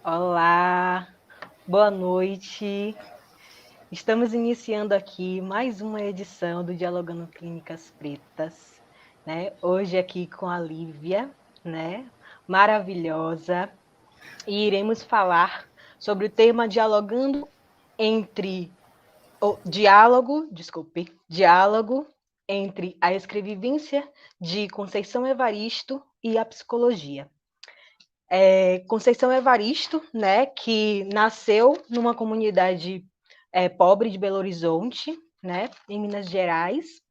Olá, boa noite. Estamos iniciando aqui mais uma edição do Dialogando Clínicas Pretas, né? Hoje aqui com a Lívia, né? Maravilhosa. E iremos falar sobre o tema diálogo entre a escrevivência de Conceição Evaristo e a psicologia. Conceição Evaristo, né, que nasceu numa comunidade pobre de Belo Horizonte, né, em Minas Gerais,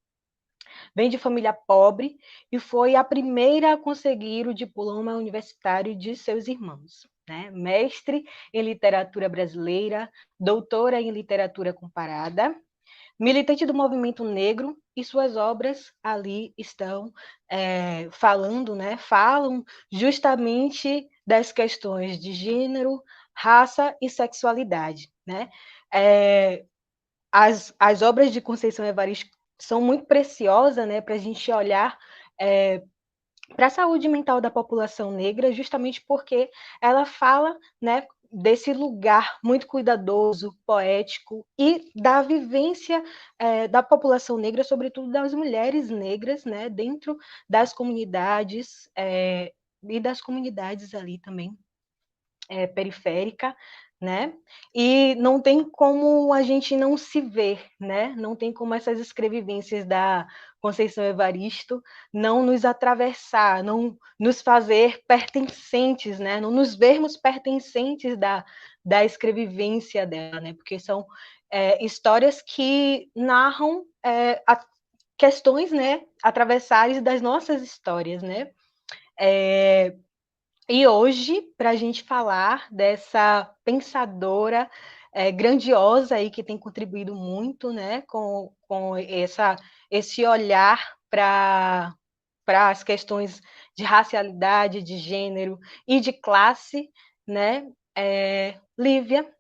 vem de família pobre e foi a primeira a conseguir o diploma universitário de seus irmãos. Né? Mestre em literatura brasileira, doutora em literatura comparada, militante do movimento negro, e suas obras ali estão falando, né? Falam justamente das questões de gênero, raça e sexualidade. Né? As obras de Conceição Evaristo são muito preciosas, né, para a gente olhar para a saúde mental da população negra, justamente porque ela fala, né, desse lugar muito cuidadoso, poético e da vivência da população negra, sobretudo das mulheres negras, né, dentro das comunidades e das comunidades ali também periférica, né? E não tem como a gente não se ver, né? Não tem como essas escrevivências da Conceição Evaristo não nos atravessar, não nos fazer pertencentes, né? Não nos vermos pertencentes da escrevivência dela, né? Porque são histórias que narram questões, né? Atravessares das nossas histórias, né? E hoje, para a gente falar dessa pensadora grandiosa aí que tem contribuído muito, né, com esse olhar para as questões de racialidade, de gênero e de classe, né, Lívia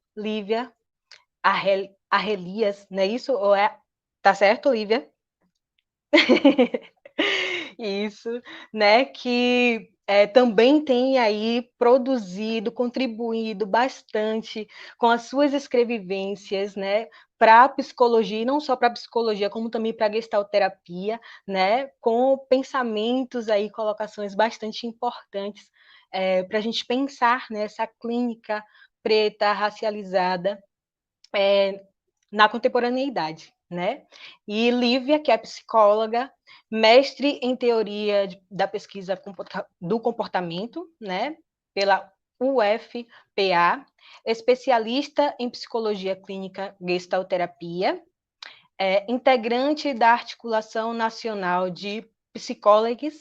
Arrelias, não é isso? Ou tá certo, Lívia? Isso, né, que também tem aí produzido, contribuído bastante com as suas escrevivências, né, para a psicologia, e não só para a psicologia, como também para a gestalterapia, né, com pensamentos aí, colocações bastante importantes para a gente pensar nessa clínica preta, racializada, na contemporaneidade, né? E Lívia, que é psicóloga, mestre em teoria da pesquisa do comportamento, né? Pela UFPA, especialista em psicologia clínica gestalterapia, integrante da Articulação Nacional de Psicólogos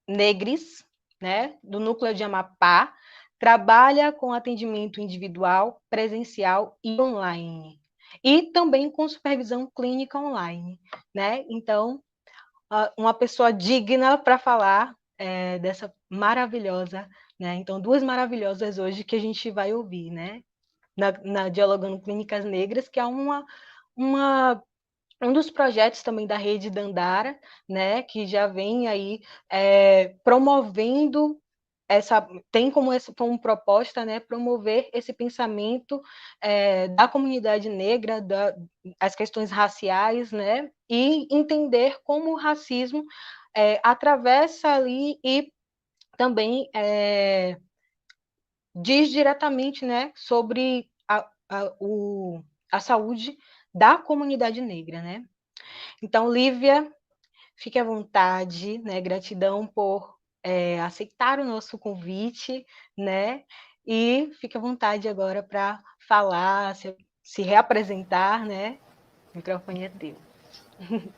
Negros, né? Do Núcleo de Amapá, trabalha com atendimento individual, presencial e online. E também com supervisão clínica online, né? Então, uma pessoa digna para falar dessa maravilhosa, né? Então, duas maravilhosas hoje que a gente vai ouvir, né? Na Dialogando Clínicas Negras, que é um dos projetos também da Rede Dandara, né? Que já vem aí promovendo tem como proposta, né, promover esse pensamento da comunidade negra, as questões raciais, né, e entender como o racismo atravessa ali e também diz diretamente, né, sobre a saúde da comunidade negra, né. Então, Lívia, fique à vontade, né? Gratidão por aceitar o nosso convite, né? E fique à vontade agora para falar, se reapresentar, né? O microfone é teu.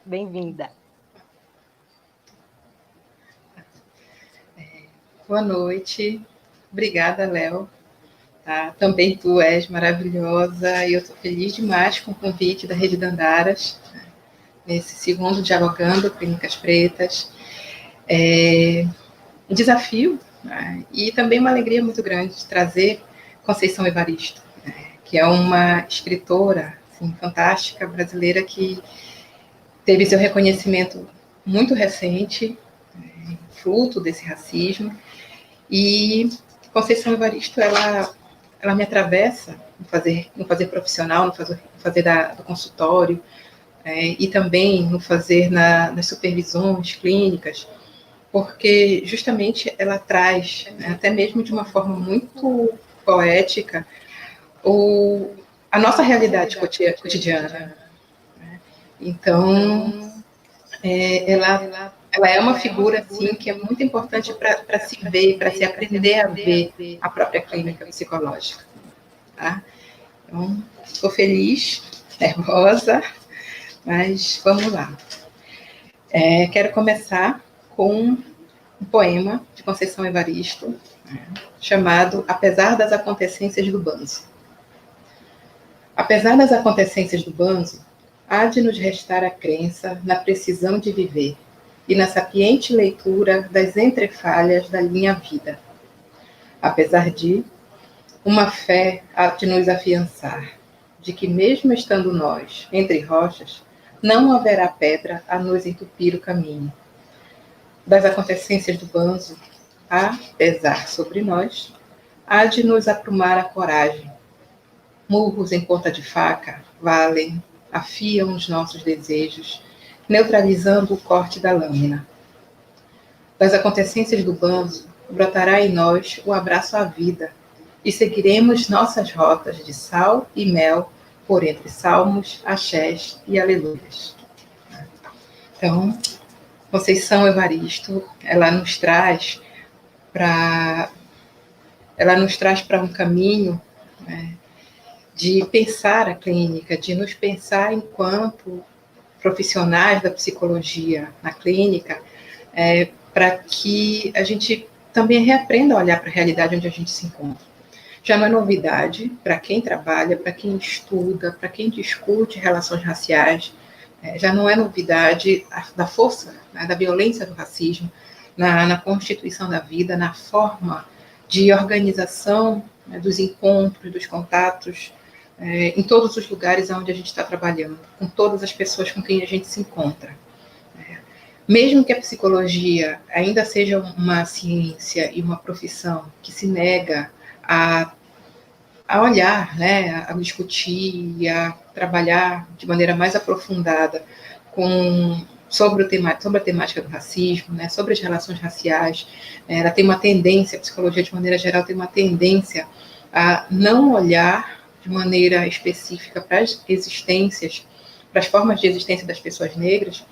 Bem-vinda. Boa noite. Obrigada, Léo. Tá? Também tu és maravilhosa e eu estou feliz demais com o convite da Rede Dandaras, nesse segundo Dialogando Clínicas Pretas. Um desafio, né? E também uma alegria muito grande de trazer Conceição Evaristo, né? Que é uma escritora assim, fantástica, brasileira, que teve seu reconhecimento muito recente, fruto desse racismo. E Conceição Evaristo, ela ela me atravessa no fazer profissional, no fazer do consultório, e também no fazer nas supervisões clínicas, porque justamente ela traz, né, até mesmo de uma forma muito poética, a nossa realidade cotidiana. Né? Então, ela é uma figura assim que é muito importante para se ver, para se aprender a ver a própria clínica psicológica. Tá? Então, estou feliz, nervosa, mas vamos lá. Quero começar com um poema de Conceição Evaristo, chamado Apesar das Acontecências do Banzo. Apesar das acontecências do Banzo, há de nos restar a crença na precisão de viver e na sapiente leitura das entrefalhas da linha vida. Apesar de, uma fé há de nos afiançar, de que mesmo estando nós entre rochas, não haverá pedra a nos entupir o caminho. Das acontecências do Banzo, a pesar sobre nós, há de nos aprumar a coragem. Murros em ponta de faca valem, afiam os nossos desejos, neutralizando o corte da lâmina. Das acontecências do Banzo, brotará em nós o abraço à vida, e seguiremos nossas rotas de sal e mel por entre salmos, axés e aleluias. Então, Conceição Evaristo, ela nos traz para um caminho, né, de pensar a clínica, de nos pensar enquanto profissionais da psicologia na clínica, para que a gente também reaprenda a olhar para a realidade onde a gente se encontra. Já não é novidade para quem trabalha, para quem estuda, para quem discute relações raciais, já não é novidade da força, né, da violência do racismo na constituição da vida, na forma de organização, né, dos encontros, dos contatos, em todos os lugares onde a gente está trabalhando, com todas as pessoas com quem a gente se encontra. Mesmo que a psicologia ainda seja uma ciência e uma profissão que se nega a olhar, né, a discutir e a trabalhar de maneira mais aprofundada sobre a temática do racismo, né, sobre as relações raciais, ela tem uma tendência, a psicologia de maneira geral tem uma tendência a não olhar de maneira específica para as existências, para as formas de existência das pessoas negras.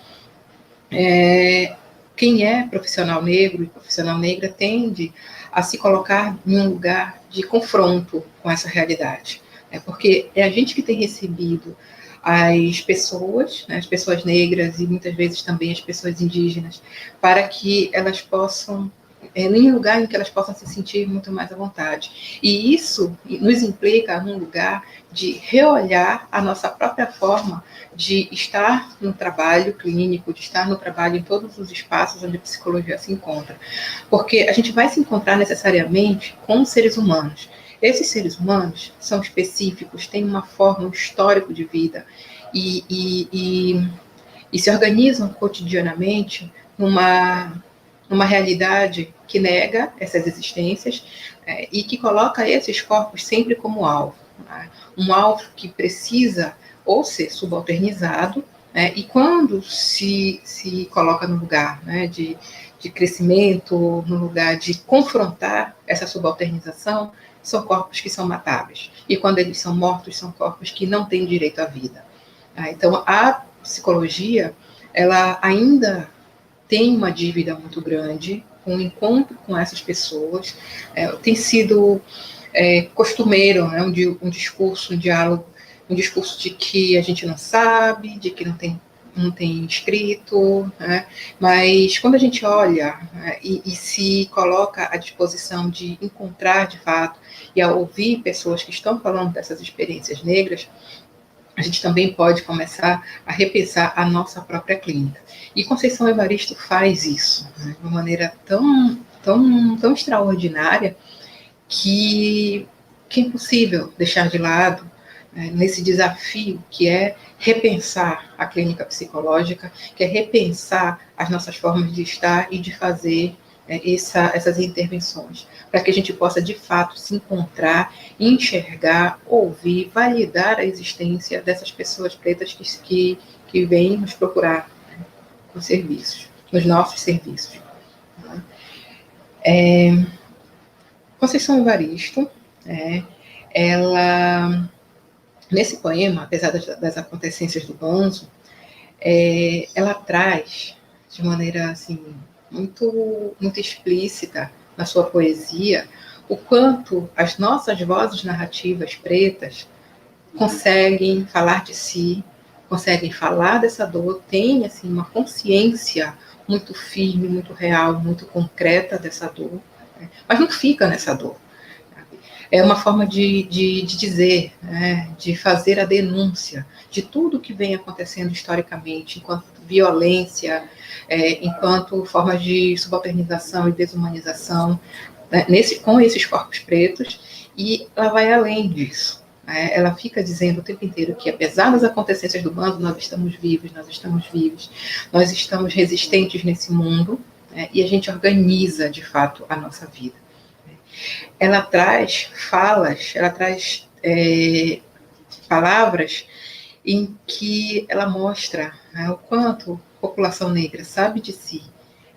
Quem é profissional negro e profissional negra tende a se colocar em um lugar de confronto com essa realidade. Porque é a gente que tem recebido as pessoas, né, as pessoas negras e muitas vezes também as pessoas indígenas, para que elas possam, em um lugar em que elas possam se sentir muito mais à vontade. E isso nos implica num lugar de reolhar a nossa própria forma de estar no trabalho clínico, de estar no trabalho em todos os espaços onde a psicologia se encontra. Porque a gente vai se encontrar necessariamente com seres humanos. Esses seres humanos são específicos, têm uma forma, um histórico de vida e se organizam cotidianamente numa realidade que nega essas existências e que coloca esses corpos sempre como alvo. Né? Um alvo que precisa ou ser subalternizado, né? E quando se coloca no lugar, né, de crescimento, no lugar de confrontar essa subalternização, são corpos que são matáveis. E quando eles são mortos, são corpos que não têm direito à vida. Então, a psicologia, ela ainda tem uma dívida muito grande com o encontro com essas pessoas. Tem sido costumeiro, né, um discurso, um diálogo, um discurso de que a gente não sabe, de que não tem escrito, né? Mas quando a gente olha, né, e se coloca à disposição de encontrar de fato e a ouvir pessoas que estão falando dessas experiências negras, a gente também pode começar a repensar a nossa própria clínica. E Conceição Evaristo faz isso, né, de uma maneira tão extraordinária que é impossível deixar de lado, né, nesse desafio que é repensar a clínica psicológica, que é repensar as nossas formas de estar e de fazer essas intervenções, para que a gente possa, de fato, se encontrar, enxergar, ouvir, validar a existência dessas pessoas pretas que vêm nos procurar, né, com serviços, nos nossos serviços. Conceição Evaristo, ela, nesse poema, apesar das acontecências do Banzo, ela traz, de maneira assim, muito explícita na sua poesia, o quanto as nossas vozes narrativas pretas conseguem falar de si, conseguem falar dessa dor, têm assim, uma consciência muito firme, muito real, muito concreta dessa dor, né? Mas não fica nessa dor. É uma forma de dizer, né, de fazer a denúncia de tudo que vem acontecendo historicamente, enquanto violência, enquanto formas de subalternização e desumanização, né, com esses corpos pretos, e ela vai além disso. Né? Ela fica dizendo o tempo inteiro que, apesar das acontecências do bando, nós estamos vivos, nós estamos resistentes nesse mundo, né, e a gente organiza, de fato, a nossa vida. Ela traz falas, ela traz palavras em que ela mostra, né, o quanto a população negra sabe de si,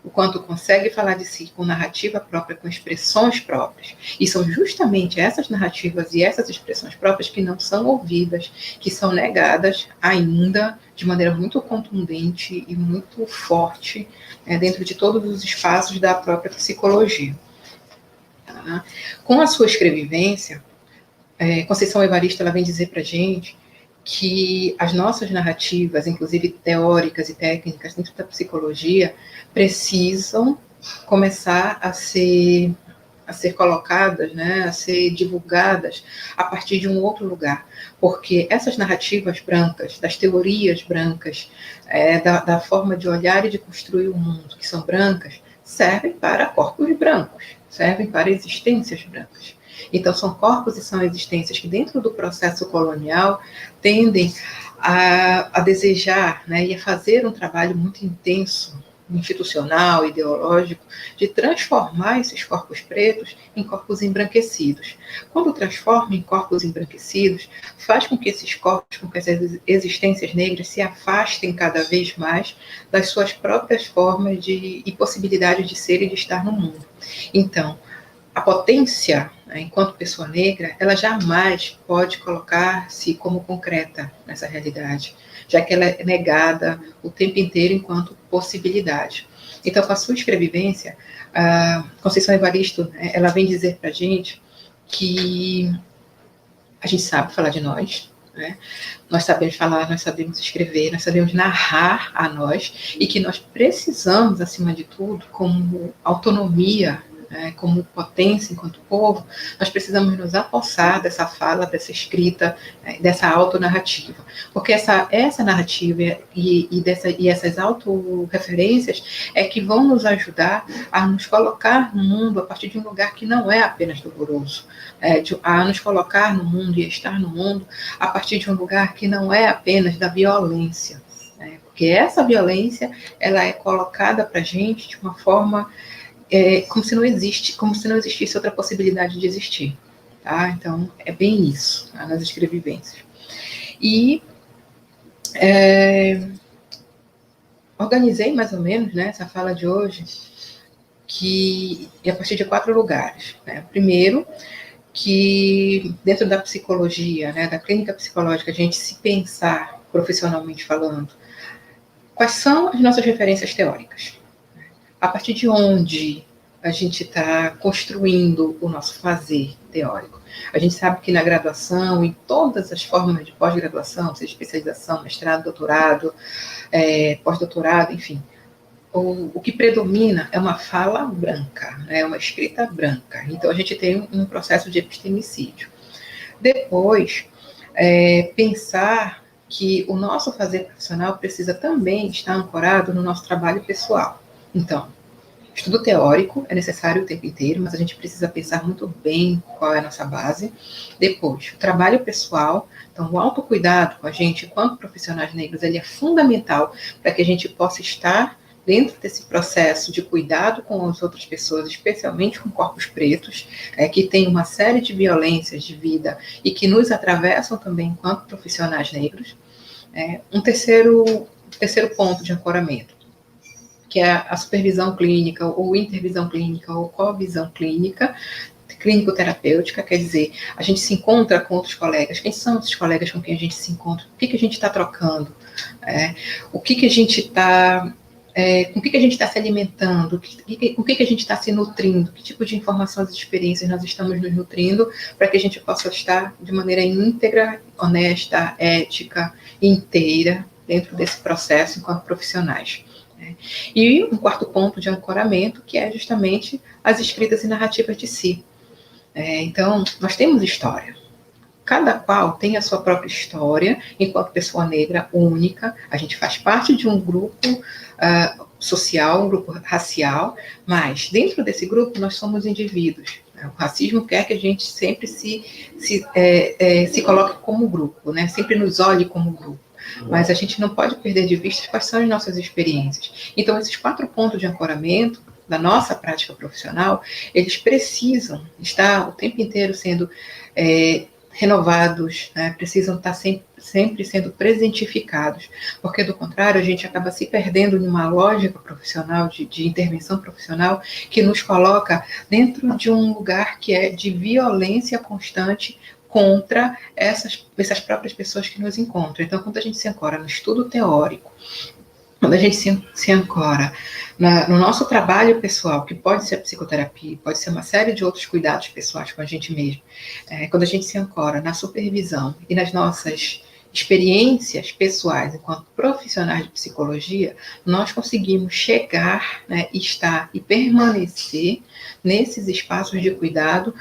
o quanto consegue falar de si com narrativa própria, com expressões próprias. E são justamente essas narrativas e essas expressões próprias que não são ouvidas, que são negadas ainda de maneira muito contundente e muito forte, dentro de todos os espaços da própria psicologia. Tá? Com a sua escrevivência, Conceição Evaristo ela vem dizer para a gente que as nossas narrativas, inclusive teóricas e técnicas dentro da psicologia, precisam começar a ser colocadas, né, a ser divulgadas a partir de um outro lugar, porque essas narrativas brancas, das teorias brancas, da forma de olhar e de construir o mundo, que são brancas, servem para corpos brancos, servem para existências brancas. Então, são corpos e são existências que, dentro do processo colonial, tendem a desejar, né, e a fazer um trabalho muito intenso, institucional, ideológico, de transformar esses corpos pretos em corpos embranquecidos. Quando transforma em corpos embranquecidos, faz com que esses corpos, com que essas existências negras se afastem cada vez mais das suas próprias formas e possibilidades de ser e de estar no mundo. Então, a potência, né, enquanto pessoa negra, ela jamais pode colocar-se como concreta nessa realidade, já que ela é negada o tempo inteiro enquanto possibilidade. Então, com a sua escrevivência, a Conceição Evaristo, né, ela vem dizer para a gente que a gente sabe falar de nós, né? Nós sabemos falar, nós sabemos escrever, nós sabemos narrar a nós, e que nós precisamos, acima de tudo, como autonomia, como potência enquanto povo, nós precisamos nos apossar dessa fala, dessa escrita, dessa autonarrativa. Porque essa narrativa e essas autorreferências é que vão nos ajudar a nos colocar no mundo a partir de um lugar que não é apenas doloroso, a nos colocar no mundo e estar no mundo a partir de um lugar que não é apenas da violência. Porque essa violência, ela é colocada para a gente de uma forma como se não existisse outra possibilidade de existir. Tá? Então, é bem isso, tá? Nas escrevivências. E organizei mais ou menos, né, essa fala de hoje, a partir de 4 lugares. Né? Primeiro, que dentro da psicologia, né, da clínica psicológica, a gente se pensar profissionalmente falando, quais são as nossas referências teóricas? A partir de onde a gente está construindo o nosso fazer teórico. A gente sabe que na graduação, em todas as formas de pós-graduação, seja especialização, mestrado, doutorado, pós-doutorado, enfim, o que predomina é uma fala branca, é uma escrita branca. Então, a gente tem um processo de epistemicídio. Depois, pensar que o nosso fazer profissional precisa também estar ancorado no nosso trabalho pessoal. Então, estudo teórico é necessário o tempo inteiro, mas a gente precisa pensar muito bem qual é a nossa base. Depois, o trabalho pessoal, então o autocuidado com a gente, enquanto profissionais negros, ele é fundamental para que a gente possa estar dentro desse processo de cuidado com as outras pessoas, especialmente com corpos pretos, que tem uma série de violências de vida e que nos atravessam também enquanto profissionais negros. Um terceiro ponto de ancoramento, que é a supervisão clínica, ou intervisão clínica, ou covisão clínica, clínico-terapêutica, quer dizer, a gente se encontra com outros colegas. Quem são esses colegas com quem a gente se encontra? O que a gente está trocando? O que a gente está... com o que a gente está se alimentando? Com o que a gente está se nutrindo? Que tipo de informações e experiências nós estamos nos nutrindo para que a gente possa estar de maneira íntegra, honesta, ética, inteira, dentro desse processo enquanto profissionais. E um quarto ponto de ancoramento, que é justamente as escritas e narrativas de si. Então, nós temos história. Cada qual tem a sua própria história, enquanto pessoa negra única. A gente faz parte de um grupo social, um grupo racial, mas dentro desse grupo nós somos indivíduos. O racismo quer que a gente sempre se coloque como grupo, né? Sempre nos olhe como grupo. Mas a gente não pode perder de vista quais são as nossas experiências. Então, esses 4 pontos de ancoramento da nossa prática profissional, eles precisam estar o tempo inteiro sendo renovados, né? Precisam estar sempre sendo presentificados, porque, do contrário, a gente acaba se perdendo numa lógica profissional, de intervenção profissional, que nos coloca dentro de um lugar que é de violência constante contra essas próprias pessoas que nos encontram. Então, quando a gente se ancora no estudo teórico, quando a gente se ancora no nosso trabalho pessoal, que pode ser a psicoterapia, pode ser uma série de outros cuidados pessoais com a gente mesmo, quando a gente se ancora na supervisão e nas nossas experiências pessoais enquanto profissionais de psicologia, nós conseguimos chegar, né, estar e permanecer nesses espaços de cuidado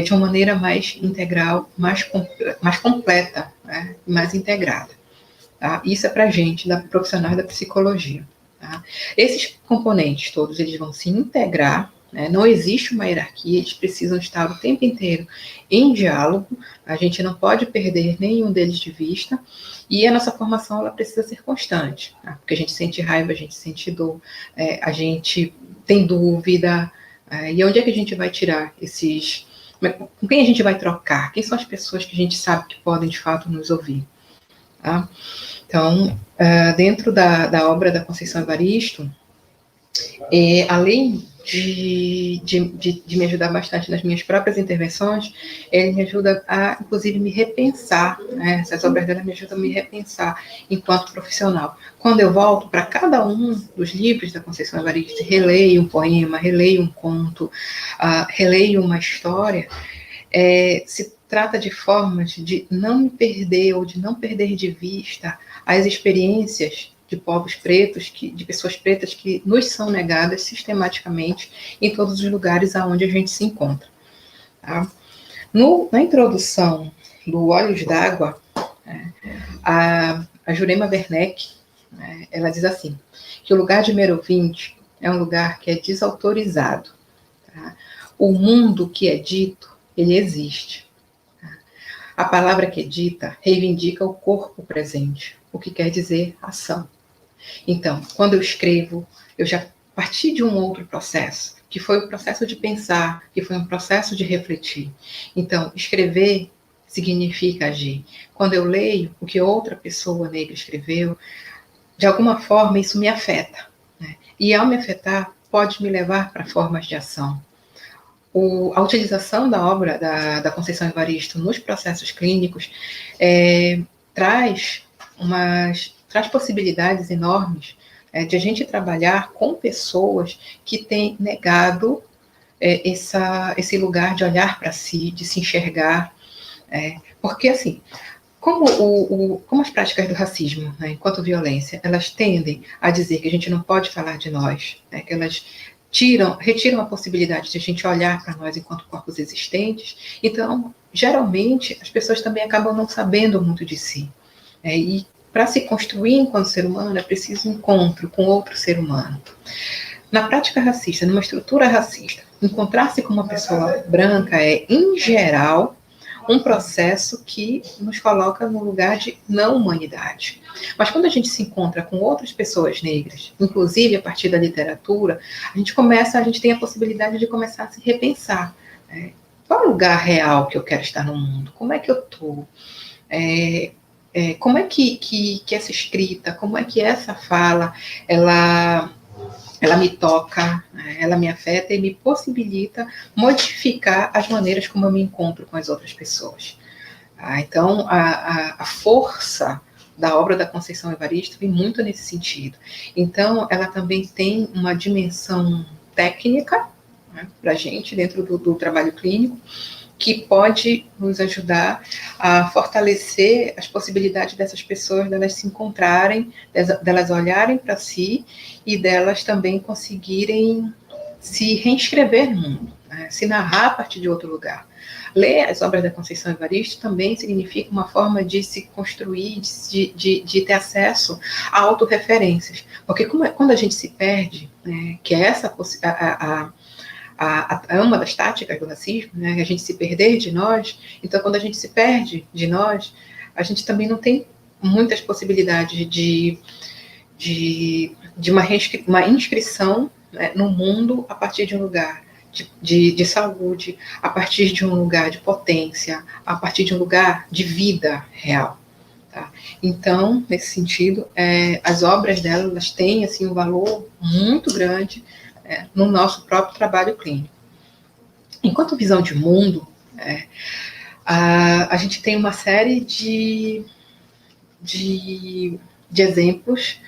de uma maneira mais integral, mais completa, né, mais integrada. Tá? Isso é para a gente, profissionais da psicologia. Tá? Esses componentes todos, eles vão se integrar, né? Não existe uma hierarquia, eles precisam estar o tempo inteiro em diálogo, a gente não pode perder nenhum deles de vista, e a nossa formação ela precisa ser constante, tá? Porque a gente sente raiva, a gente sente dor, a gente tem dúvida, e onde é que a gente vai tirar esses... Com quem a gente vai trocar? Quem são as pessoas que a gente sabe que podem, de fato, nos ouvir? Tá? Então, dentro da obra da Conceição Evaristo, além de me ajudar bastante nas minhas próprias intervenções, ele me ajuda a, inclusive, me repensar, né? Essas obras dela me ajudam a me repensar enquanto profissional. Quando eu volto para cada um dos livros da Conceição Evaristo, releio um poema, releio um conto, releio uma história, se trata de formas de não me perder ou de não perder de vista as experiências de povos pretos, de pessoas pretas que nos são negadas sistematicamente em todos os lugares aonde a gente se encontra. Tá? Na introdução do Olhos d'Água, a Jurema Werneck, ela diz assim, que o lugar de Merovinte é um lugar que é desautorizado. Tá? O mundo que é dito, ele existe. A palavra que é dita reivindica o corpo presente, o que quer dizer ação. Então, quando eu escrevo, eu já parti de um outro processo, que foi o processo de pensar, que foi um processo de refletir. Então, escrever significa agir. Quando eu leio o que outra pessoa negra escreveu, de alguma forma isso me afeta, né? E ao me afetar, pode me levar para formas de ação. A utilização da obra da Conceição Evaristo nos processos clínicos traz possibilidades enormes de a gente trabalhar com pessoas que têm negado esse lugar de olhar para si, de se enxergar. Porque, assim, como as práticas do racismo, né, enquanto violência, elas tendem a dizer que a gente não pode falar de nós, né, que elas retiram a possibilidade de a gente olhar para nós enquanto corpos existentes. Então, geralmente, as pessoas também acabam não sabendo muito de si. E para se construir enquanto ser humano, é preciso encontro com outro ser humano. Na prática racista, numa estrutura racista, encontrar-se com uma pessoa branca é, em geral, um processo que nos coloca no lugar de não humanidade. Mas quando a gente se encontra com outras pessoas negras, inclusive a partir da literatura, a gente tem a possibilidade de começar a se repensar. Qual é o lugar real que eu quero estar no mundo? Como é que eu estou? Como é que essa escrita, como é que essa fala, ela me toca, ela me afeta e me possibilita modificar as maneiras como eu me encontro com as outras pessoas. Então, a força da obra da Conceição Evaristo vem muito nesse sentido. Então, ela também tem uma dimensão técnica, né, para a gente, dentro do trabalho clínico, que pode nos ajudar a fortalecer as possibilidades dessas pessoas, delas se encontrarem, delas olharem para si e delas também conseguirem se reescrever no mundo, né? Se narrar a partir de outro lugar. Ler as obras da Conceição Evaristo também significa uma forma de se construir, de ter acesso a autorreferências. Porque quando a gente se perde, né, que é essa uma das táticas do racismo, né, a gente se perder de nós. Então, quando a gente se perde de nós, a gente também não tem muitas possibilidades de uma inscrição, né, no mundo a partir de um lugar de saúde, a partir de um lugar de potência, a partir de um lugar de vida real. Tá? Então, nesse sentido, as obras dela, elas têm assim, um valor muito grande no nosso próprio trabalho clínico. Enquanto visão de mundo, a gente tem uma série de exemplos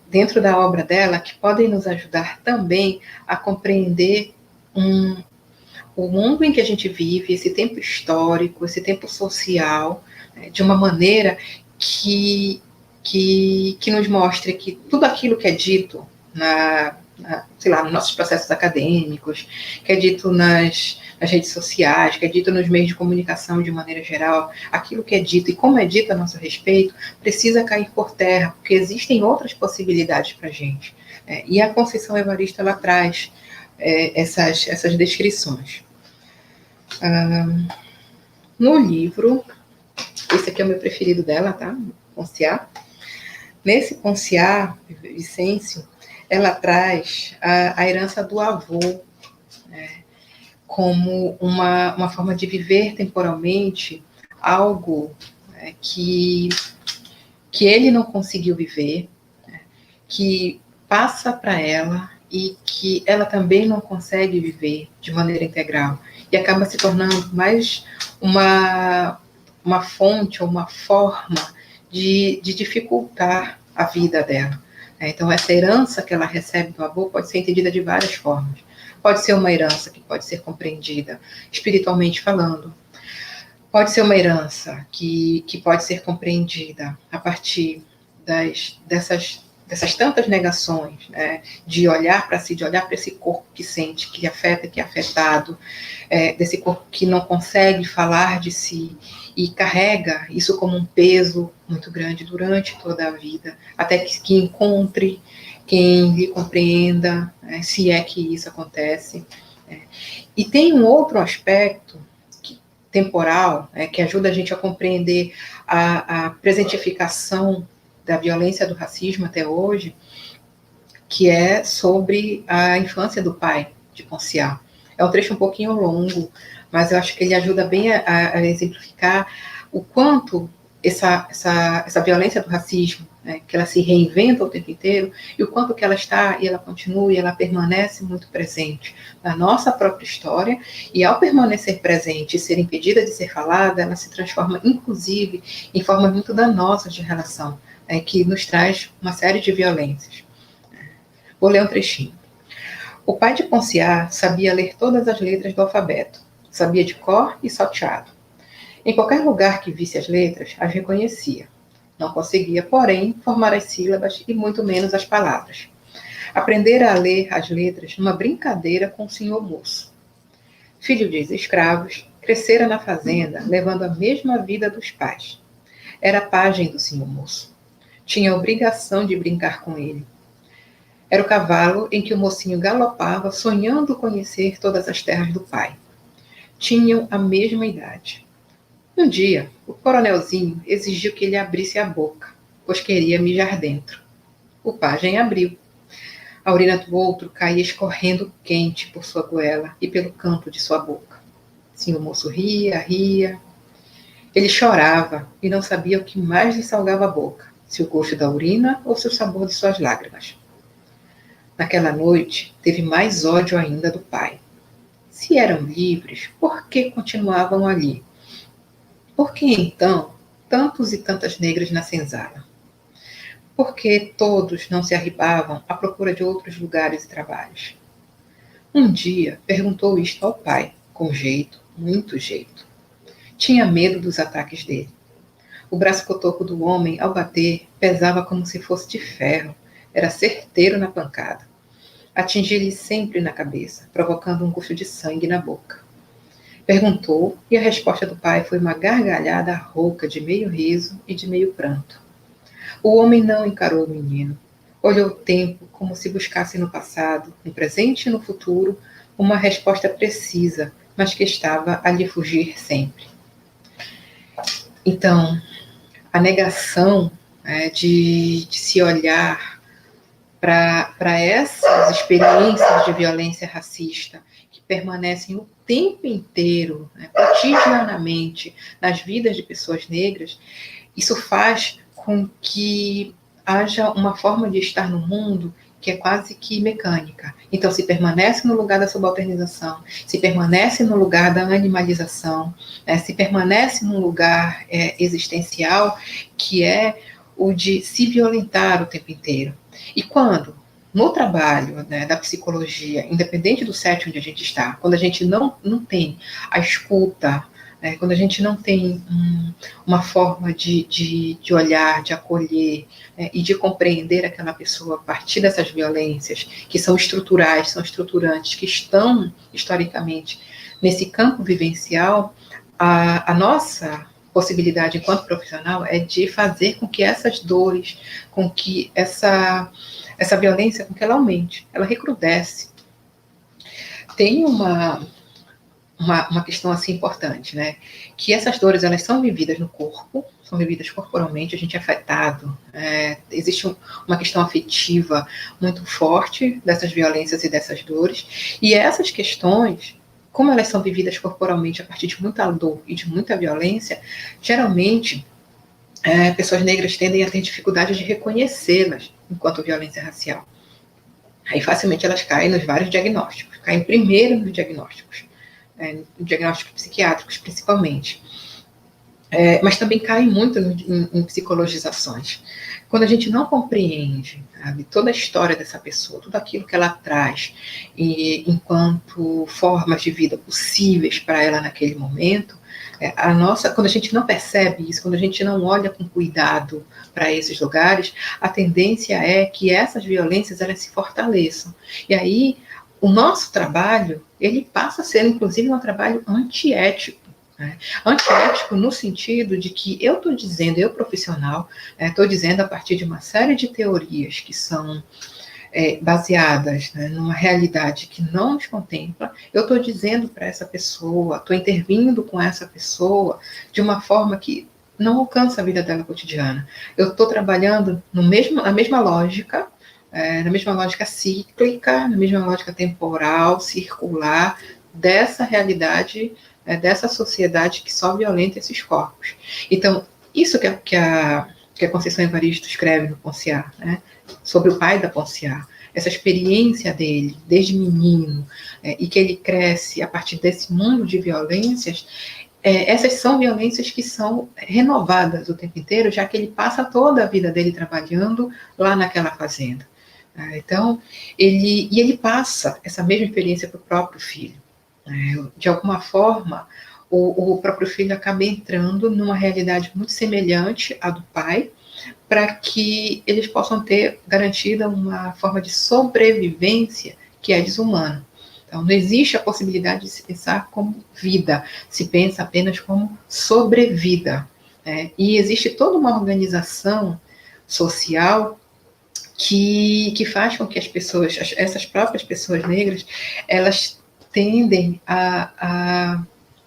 dentro da obra dela que podem nos ajudar também a compreender o mundo em que a gente vive, esse tempo histórico, esse tempo social, de uma maneira que nos mostre que tudo aquilo que é dito nos nossos processos acadêmicos, que é dito nas redes sociais, que é dito nos meios de comunicação de maneira geral, aquilo que é dito e como é dito a nosso respeito, precisa cair por terra, porque existem outras possibilidades para a gente. E a Conceição Evaristo, ela traz essas descrições. No livro, esse aqui é o meu preferido dela, tá? Ponciar. Nesse Ponciar, Vicêncio, ela traz a herança do avô, né, como uma forma de viver temporalmente algo que ele não conseguiu viver, né, que passa para ela e que ela também não consegue viver de maneira integral. E acaba se tornando mais uma fonte ou uma forma de dificultar a vida dela. Então, essa herança que ela recebe do avô pode ser entendida de várias formas. Pode ser uma herança que pode ser compreendida espiritualmente falando. Pode ser uma herança que pode ser compreendida a partir dessas tantas negações, né, de olhar para si, de olhar para esse corpo que sente, que afeta, que é afetado, desse corpo que não consegue falar de si e carrega isso como um peso muito grande durante toda a vida, até que encontre quem lhe compreenda, né, se é que isso acontece. E tem um outro aspecto temporal, que ajuda a gente a compreender a presentificação da violência do racismo até hoje, que é sobre a infância do pai de Ponciar. É um trecho um pouquinho longo, mas eu acho que ele ajuda bem a exemplificar o quanto essa violência do racismo, né, que ela se reinventa o tempo inteiro, e o quanto que ela está, e ela continua, e ela permanece muito presente na nossa própria história, e ao permanecer presente e ser impedida de ser falada, ela se transforma, inclusive, em forma muito danosa de relação, que nos traz uma série de violências. Vou ler um trechinho. O pai de Ponciar sabia ler todas as letras do alfabeto, sabia de cor e salteado. Em qualquer lugar que visse as letras, as reconhecia. Não conseguia, porém, formar as sílabas e muito menos as palavras. Aprendera a ler as letras numa brincadeira com o senhor moço. Filho de escravos, crescera na fazenda, levando a mesma vida dos pais. Era pajem do senhor moço. Tinha a obrigação de brincar com ele. Era o cavalo em que o mocinho galopava, sonhando conhecer todas as terras do pai. Tinham a mesma idade. Um dia, o coronelzinho exigiu que ele abrisse a boca, pois queria mijar dentro. O pajem abriu. A urina do outro caía escorrendo quente por sua goela e pelo canto de sua boca. Sim, o moço ria, ria. Ele chorava e não sabia o que mais lhe salgava a boca, se o gosto da urina ou se o sabor de suas lágrimas. Naquela noite, teve mais ódio ainda do pai. Se eram livres, por que continuavam ali? Por que, então, tantos e tantas negras na senzala? Por que todos não se arribavam à procura de outros lugares e trabalhos? Um dia, perguntou isto ao pai, com jeito, muito jeito. Tinha medo dos ataques dele. O braço cotoco do homem, ao bater, pesava como se fosse de ferro. Era certeiro na pancada. Atingia-lhe sempre na cabeça, provocando um gosto de sangue na boca. Perguntou, e a resposta do pai foi uma gargalhada rouca de meio riso e de meio pranto. O homem não encarou o menino. Olhou o tempo como se buscasse no passado, no presente e no futuro, uma resposta precisa, mas que estava a lhe fugir sempre. Então, a negação de se olhar para essas experiências de violência racista que permanecem o tempo inteiro, cotidianamente, nas vidas de pessoas negras, isso faz com que haja uma forma de estar no mundo que é quase que mecânica. Então, se permanece no lugar da subalternização, se permanece no lugar da animalização, se permanece num lugar existencial que é o de se violentar o tempo inteiro. E quando, no trabalho da psicologia, independente do set onde a gente está, quando a gente não tem a escuta, quando a gente não tem uma forma de olhar, de acolher e de compreender aquela pessoa a partir dessas violências que são estruturais, são estruturantes, que estão historicamente nesse campo vivencial, a nossa possibilidade enquanto profissional é de fazer com que essas dores, com que essa violência, com que ela aumente, ela recrudesce. Tem uma questão assim importante, né? Que essas dores, elas são vividas no corpo, são vividas corporalmente, a gente é afetado, existe uma questão afetiva muito forte dessas violências e dessas dores, e essas questões, como elas são vividas corporalmente a partir de muita dor e de muita violência, geralmente pessoas negras tendem a ter dificuldade de reconhecê-las enquanto violência racial. Aí facilmente elas caem nos vários diagnósticos, caem primeiro nos diagnósticos, diagnósticos psiquiátricos principalmente, mas também caem muito em psicologizações. Quando a gente não compreende, sabe, toda a história dessa pessoa, tudo aquilo que ela traz, enquanto formas de vida possíveis para ela naquele momento, quando a gente não percebe isso, quando a gente não olha com cuidado para esses lugares, a tendência é que essas violências elas se fortaleçam. E aí, o nosso trabalho, ele passa a ser, inclusive, um trabalho antiético. Antiético no sentido de que eu estou dizendo, eu profissional, estou dizendo a partir de uma série de teorias que são baseadas numa realidade que não nos contempla, eu estou dizendo para essa pessoa, estou intervindo com essa pessoa de uma forma que não alcança a vida dela cotidiana. Eu estou trabalhando na mesma lógica, na mesma lógica cíclica, na mesma lógica temporal, circular, dessa realidade, dessa sociedade que só violenta esses corpos. Então, isso que a Conceição Evaristo escreve no Ponciar, sobre o pai da Ponciar, essa experiência dele, desde menino, e que ele cresce a partir desse mundo de violências, essas são violências que são renovadas o tempo inteiro, já que ele passa toda a vida dele trabalhando lá naquela fazenda. Então, ele passa essa mesma experiência para o próprio filho. De alguma forma, o próprio filho acaba entrando numa realidade muito semelhante à do pai, para que eles possam ter garantida uma forma de sobrevivência que é desumana. Então, não existe a possibilidade de se pensar como vida, se pensa apenas como sobrevida. E existe toda uma organização social que faz com que as pessoas, essas próprias pessoas negras, elas tendem a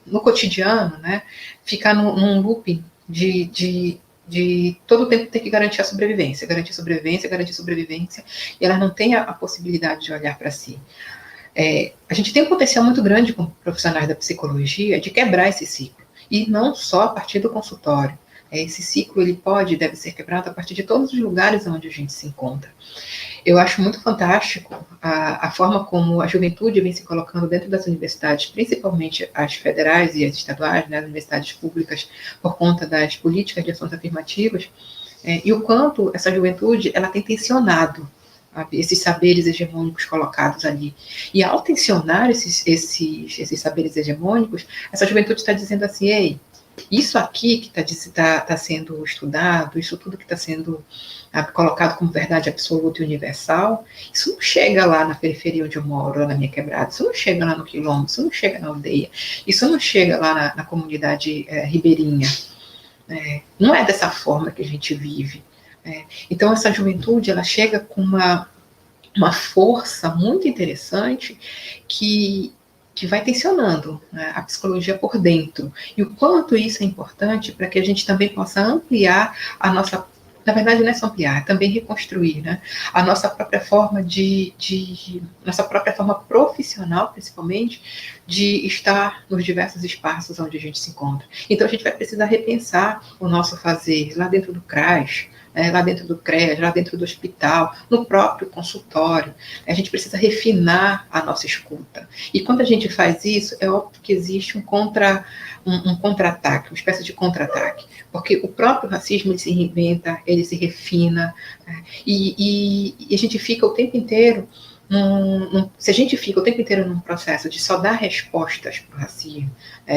no cotidiano, né, ficar num looping de todo o tempo ter que garantir a sobrevivência, garantir sobrevivência, garantir sobrevivência, e ela não tem a possibilidade de olhar para si. A gente tem um potencial muito grande como profissionais da psicologia de quebrar esse ciclo, e não só a partir do consultório. Esse ciclo ele pode e deve ser quebrado a partir de todos os lugares onde a gente se encontra. Eu acho muito fantástico a forma como a juventude vem se colocando dentro das universidades, principalmente as federais e as estaduais, né, as universidades públicas, por conta das políticas de ações afirmativas, e o quanto essa juventude ela tem tensionado esses saberes hegemônicos colocados ali. E ao tensionar esses saberes hegemônicos, essa juventude está dizendo assim, ei, isso aqui que está sendo estudado, isso tudo que está sendo colocado como verdade absoluta e universal, isso não chega lá na periferia onde eu moro, lá na minha quebrada, isso não chega lá no quilombo, isso não chega na aldeia, isso não chega lá na comunidade ribeirinha. Não é dessa forma que a gente vive. Então, essa juventude, ela chega com uma força muito interessante que vai tensionando, né, a psicologia por dentro. E o quanto isso é importante para que a gente também possa ampliar a nossa, na verdade não é só ampliar, é também reconstruir, né, a nossa própria forma nossa própria forma profissional, principalmente, de estar nos diversos espaços onde a gente se encontra. Então a gente vai precisar repensar o nosso fazer lá dentro do CRAS, lá dentro do CREAS, lá dentro do hospital, no próprio consultório. A gente precisa refinar a nossa escuta. E quando a gente faz isso, é óbvio que existe um contra-ataque, uma espécie de contra-ataque, porque o próprio racismo ele se reinventa, ele se refina, e a gente fica o tempo inteiro se a gente fica o tempo inteiro num processo de só dar respostas para o racismo,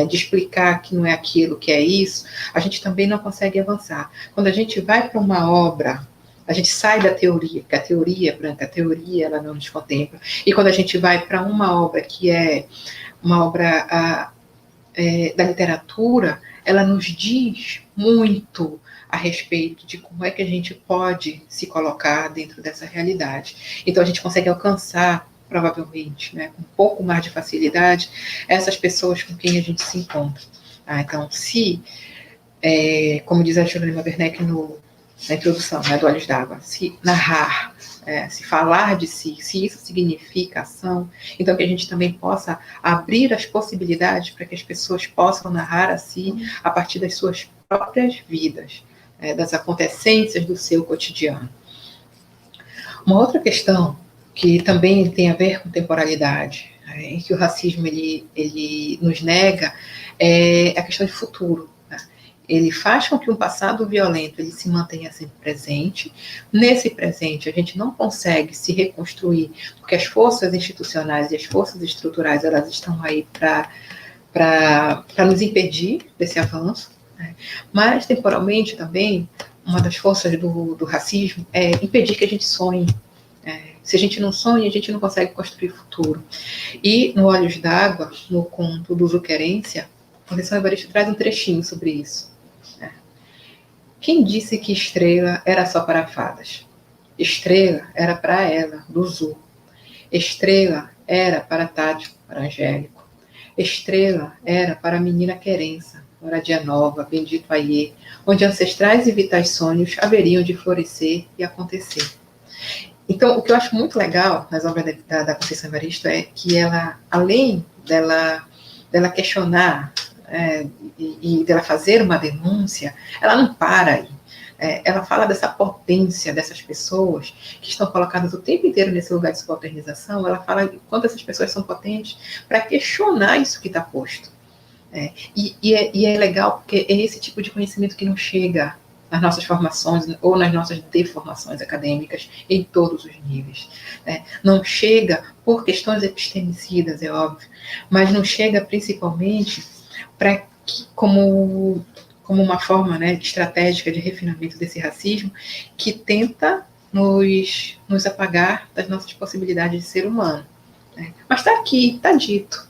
de explicar que não é aquilo, que é isso, a gente também não consegue avançar. Quando a gente vai para uma obra, a gente sai da teoria, porque a teoria é branca, a teoria ela não nos contempla, e quando a gente vai para uma obra que é uma obra da literatura, ela nos diz muito a respeito de como é que a gente pode se colocar dentro dessa realidade. Então, a gente consegue alcançar, provavelmente, né, com um pouco mais de facilidade, essas pessoas com quem a gente se encontra. Então, como diz a Jurema Werneck na introdução, né, do Olhos d'Água, se narrar, se falar de si, se isso significa ação, então que a gente também possa abrir as possibilidades para que as pessoas possam narrar a si a partir das suas próprias vidas, das acontecências do seu cotidiano. Uma outra questão que também tem a ver com temporalidade, em que o racismo ele nos nega, é a questão de futuro. Ele faz com que um passado violento ele se mantenha sempre presente. Nesse presente, a gente não consegue se reconstruir, porque as forças institucionais e as forças estruturais elas estão aí para nos impedir desse avanço. Mas, temporalmente, também, uma das forças do racismo é impedir que a gente sonhe. Se a gente não sonha, a gente não consegue construir futuro. E, no Olhos d'Água, no conto do Zuquerência, a Conceição Evaristo traz um trechinho sobre isso. Quem disse que estrela era só para fadas? Estrela era para ela, do Zu. Estrela era para Tádio, para Angélico. Estrela era para a menina Querença, moradia nova, bendito Aiê, onde ancestrais e vitais sonhos haveriam de florescer e acontecer. Então, o que eu acho muito legal nas obras da Conceição Evaristo é que ela, além dela questionar e dela fazer uma denúncia, ela não para aí. Ela fala dessa potência dessas pessoas que estão colocadas o tempo inteiro nesse lugar de subalternização. Ela fala de quanto essas pessoas são potentes para questionar isso que está posto. E é legal porque é esse tipo de conhecimento que não chega nas nossas formações ou nas nossas deformações acadêmicas em todos os níveis. Não chega por questões epistemicidas, é óbvio, mas não chega principalmente como uma forma, né, estratégica de refinamento desse racismo que tenta nos apagar das nossas possibilidades de ser humano. Mas está aqui, está dito.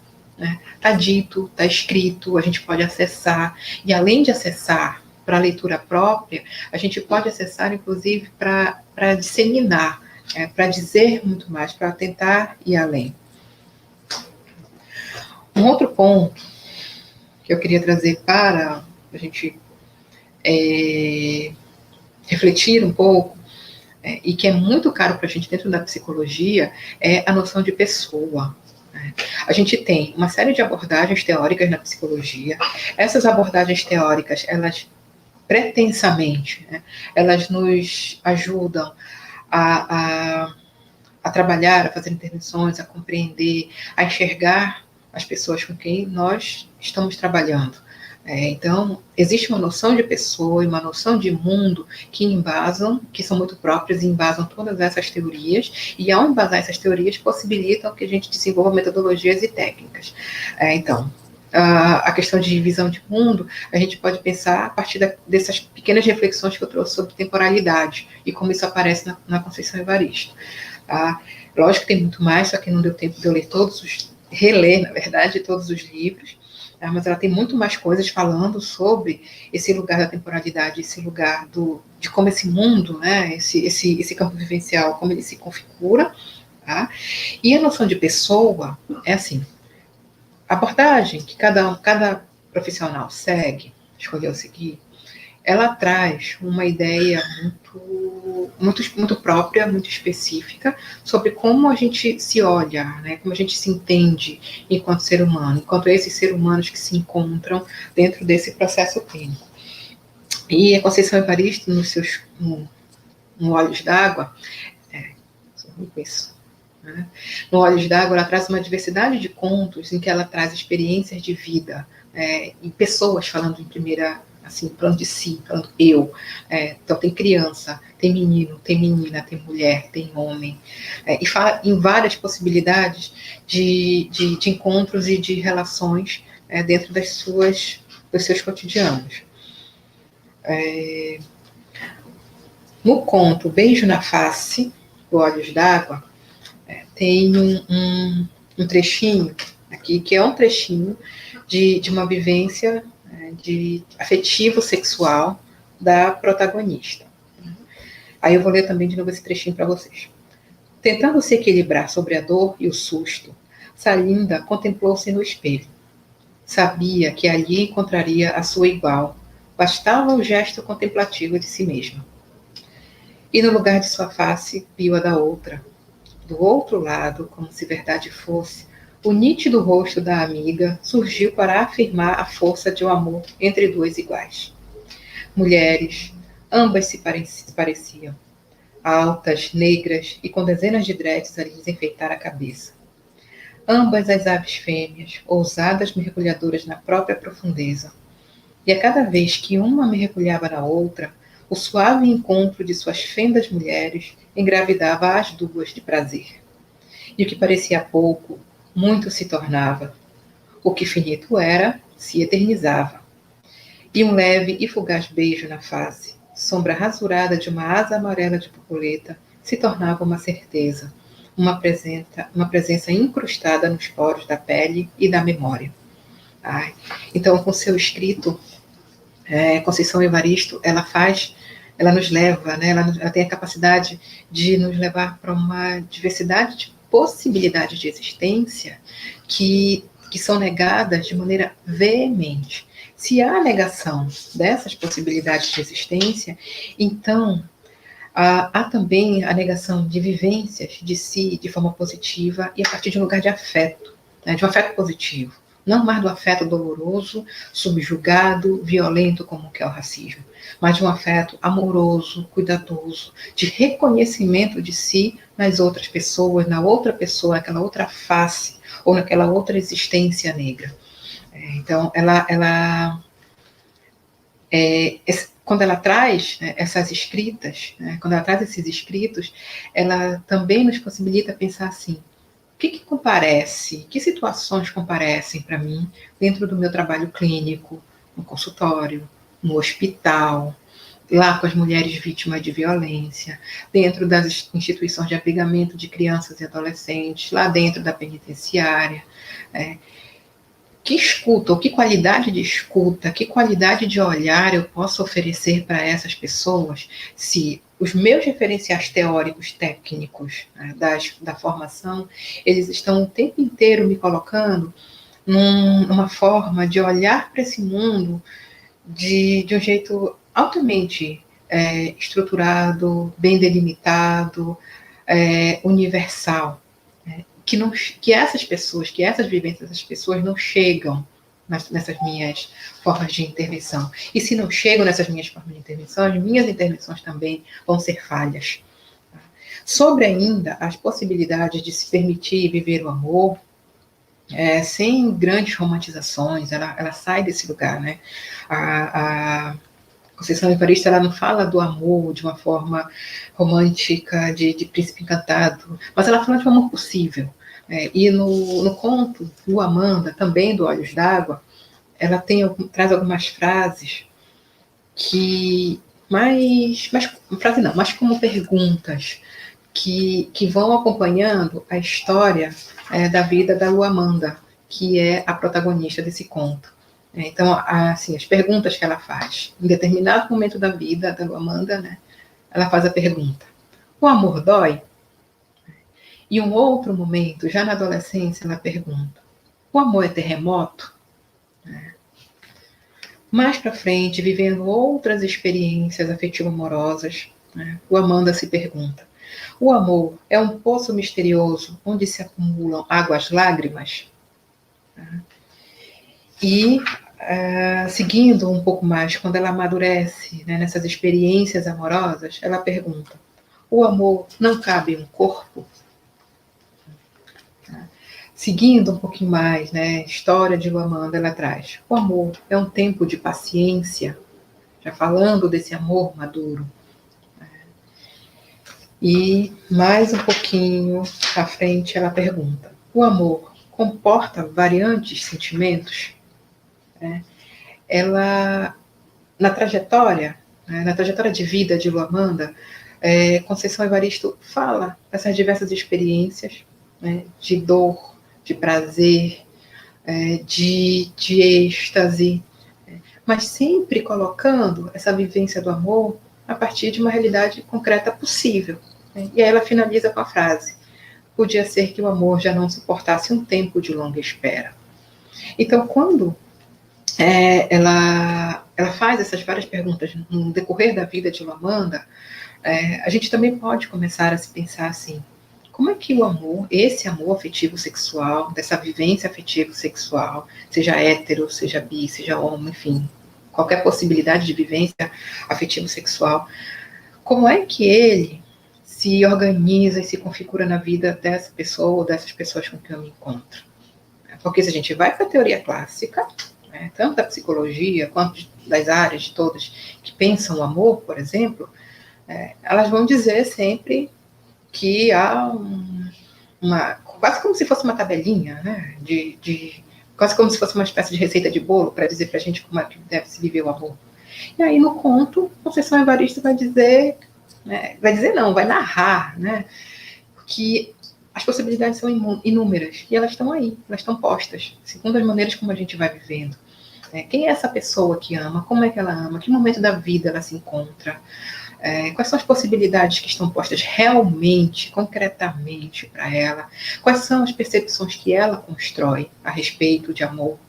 Está dito, está escrito, a gente pode acessar. E além de acessar para a leitura própria, a gente pode acessar, inclusive, para disseminar, para dizer muito mais, para tentar ir além. Um outro ponto que eu queria trazer para a gente refletir um pouco, e que é muito caro para a gente dentro da psicologia, é a noção de pessoa. A gente tem uma série de abordagens teóricas na psicologia. Essas abordagens teóricas, elas pretensamente, elas nos ajudam a trabalhar, a fazer intervenções, a compreender, a enxergar as pessoas com quem nós estamos trabalhando. Então, existe uma noção de pessoa e uma noção de mundo que embasam, que são muito próprias e embasam todas essas teorias, e ao embasar essas teorias, possibilitam que a gente desenvolva metodologias e técnicas. Então, a questão de visão de mundo, a gente pode pensar a partir dessas pequenas reflexões que eu trouxe sobre temporalidade e como isso aparece na Conceição Evaristo. Tá? Lógico que tem muito mais, só que não deu tempo de eu ler reler, na verdade, todos os livros, mas ela tem muito mais coisas falando sobre esse lugar da temporalidade, esse lugar de como esse mundo, né, esse campo vivencial, como ele se configura, tá? E a noção de pessoa é assim, a abordagem que cada profissional escolheu seguir, ela traz uma ideia muito própria, muito específica, sobre como a gente se olha, né, como a gente se entende enquanto ser humano, enquanto esses seres humanos que se encontram dentro desse processo clínico. E a Conceição Evaristo, no Olhos d'Água, né? No Olhos d'Água, ela traz uma diversidade de contos em que ela traz experiências de vida, e pessoas falando em primeira, assim, falando de si, falando eu. Então tem criança, tem menino, tem menina, tem mulher, tem homem. E fala em várias possibilidades de encontros e de relações dentro dos seus cotidianos. No conto Beijo na Face, do Olhos d'Água, tem um trechinho aqui, que é um trechinho de uma vivência de afetivo sexual da protagonista. Aí eu vou ler também de novo esse trechinho para vocês. Tentando se equilibrar sobre a dor e o susto, Salinda contemplou-se no espelho. Sabia que ali encontraria a sua igual, bastava o gesto contemplativo de si mesma. E no lugar de sua face, viu a da outra. Do outro lado, como se verdade fosse, o nítido rosto da amiga surgiu para afirmar a força de um amor entre duas iguais. Mulheres, ambas se pareciam. Altas, negras e com dezenas de dreads a lhes enfeitar a cabeça. Ambas as aves fêmeas, ousadas mergulhadoras na própria profundeza. E a cada vez que uma mergulhava na outra, o suave encontro de suas fendas mulheres engravidava as duas de prazer. E o que parecia pouco, muito se tornava. O que finito era, se eternizava. E um leve e fugaz beijo na face, sombra rasurada de uma asa amarela de borboleta, se tornava uma certeza, uma presença incrustada nos poros da pele e da memória. Então, com seu escrito, Conceição Evaristo, ela nos leva, né, ela tem a capacidade de nos levar para uma diversidade de possibilidades de existência que são negadas de maneira veemente. Se há negação dessas possibilidades de existência, então há também a negação de vivências de si de forma positiva e a partir de um lugar de afeto, né, de um afeto positivo. Não mais do afeto doloroso, subjugado, violento, como que é o racismo, mas de um afeto amoroso, cuidadoso, de reconhecimento de si nas outras pessoas, na outra pessoa, naquela outra face, ou naquela outra existência negra. Então, quando ela traz essas escritas, quando ela traz esses escritos, ela também nos possibilita pensar assim, o que comparece, que situações comparecem para mim dentro do meu trabalho clínico, no consultório, no hospital, lá com as mulheres vítimas de violência, dentro das instituições de abrigamento de crianças e adolescentes, lá dentro da penitenciária. Que escuta, ou que qualidade de escuta, que qualidade de olhar eu posso oferecer para essas pessoas se os meus referenciais teóricos, técnicos, da formação, eles estão o tempo inteiro me colocando numa forma de olhar para esse mundo de um jeito altamente estruturado, bem delimitado, universal, que essas pessoas, que essas vivências das pessoas não chegam nessas minhas formas de intervenção. E se não chegam nessas minhas formas de intervenção, as minhas intervenções também vão ser falhas. Sobre ainda as possibilidades de se permitir viver o amor, sem grandes romantizações, ela sai desse lugar, né? A Conceição Evaristo, ela não fala do amor de uma forma romântica, de príncipe encantado, mas ela fala de um amor possível. E no conto do Amanda, também do Olhos d'Água, ela traz algumas frases que mas como perguntas que vão acompanhando a história da vida da Luamanda, que é a protagonista desse conto. Então, assim, as perguntas que ela faz. Em determinado momento da vida da Luamanda, né, ela faz a pergunta: o amor dói? E um outro momento, já na adolescência, ela pergunta: o amor é terremoto? Mais para frente, vivendo outras experiências afetivo-amorosas, né, o Amanda se pergunta: o amor é um poço misterioso onde se acumulam águas lágrimas? E seguindo um pouco mais, quando ela amadurece, né, nessas experiências amorosas, ela pergunta: o amor não cabe em um corpo? Seguindo um pouquinho mais, né, história de Luamanda, ela traz: o amor é um tempo de paciência, já falando desse amor maduro. E mais um pouquinho à frente ela pergunta: o amor comporta variantes sentimentos? Ela, na trajetória de vida de Luamanda, Conceição Evaristo fala dessas diversas experiências, né, de dor, de prazer, de êxtase, mas sempre colocando essa vivência do amor a partir de uma realidade concreta possível. Né? E aí ela finaliza com a frase: podia ser que o amor já não suportasse um tempo de longa espera. Então, quando ela faz essas várias perguntas no decorrer da vida de Luamanda, a gente também pode começar a se pensar assim: como é que o amor, esse amor afetivo sexual, dessa vivência afetivo sexual, seja hétero, seja bi, seja homo, enfim, qualquer possibilidade de vivência afetivo sexual, como é que ele se organiza e se configura na vida dessa pessoa ou dessas pessoas com quem eu me encontro? Porque se a gente vai para a teoria clássica, né, tanto da psicologia quanto das áreas de todas que pensam o amor, por exemplo, elas vão dizer sempre que há quase como se fosse uma tabelinha, né, quase como se fosse uma espécie de receita de bolo para dizer para a gente como é que deve se viver o amor. E aí no conto, Conceição Evaristo vai dizer, não, vai narrar, né, que as possibilidades são inúmeras e elas estão aí, elas estão postas, segundo as maneiras como a gente vai vivendo. Quem é essa pessoa que ama? Como é que ela ama? Que momento da vida ela se encontra? Quais são as possibilidades que estão postas realmente, concretamente para ela? Quais são as percepções que ela constrói a respeito de amor?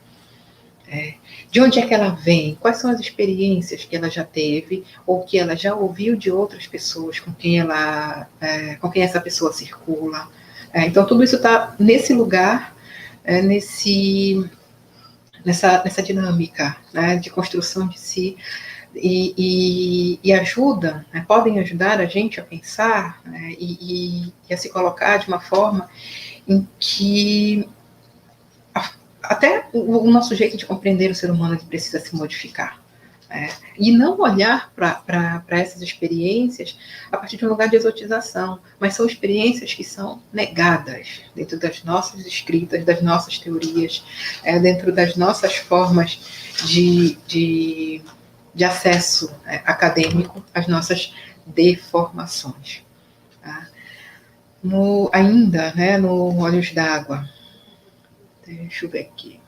De onde é que ela vem? Quais são as experiências que ela já teve ou que ela já ouviu de outras pessoas com quem essa pessoa circula? Então, tudo isso está nesse lugar, nessa dinâmica, né, de construção de si, e ajuda, né, podem ajudar a gente a pensar, né, e a se colocar de uma forma em que até o nosso jeito de compreender o ser humano precisa se modificar. E não olhar para essas experiências a partir de um lugar de exotização, mas são experiências que são negadas dentro das nossas escritas, das nossas teorias, dentro das nossas formas de acesso acadêmico às nossas deformações. Tá? Ainda, né, no Olhos d'Água, deixa eu ver aqui,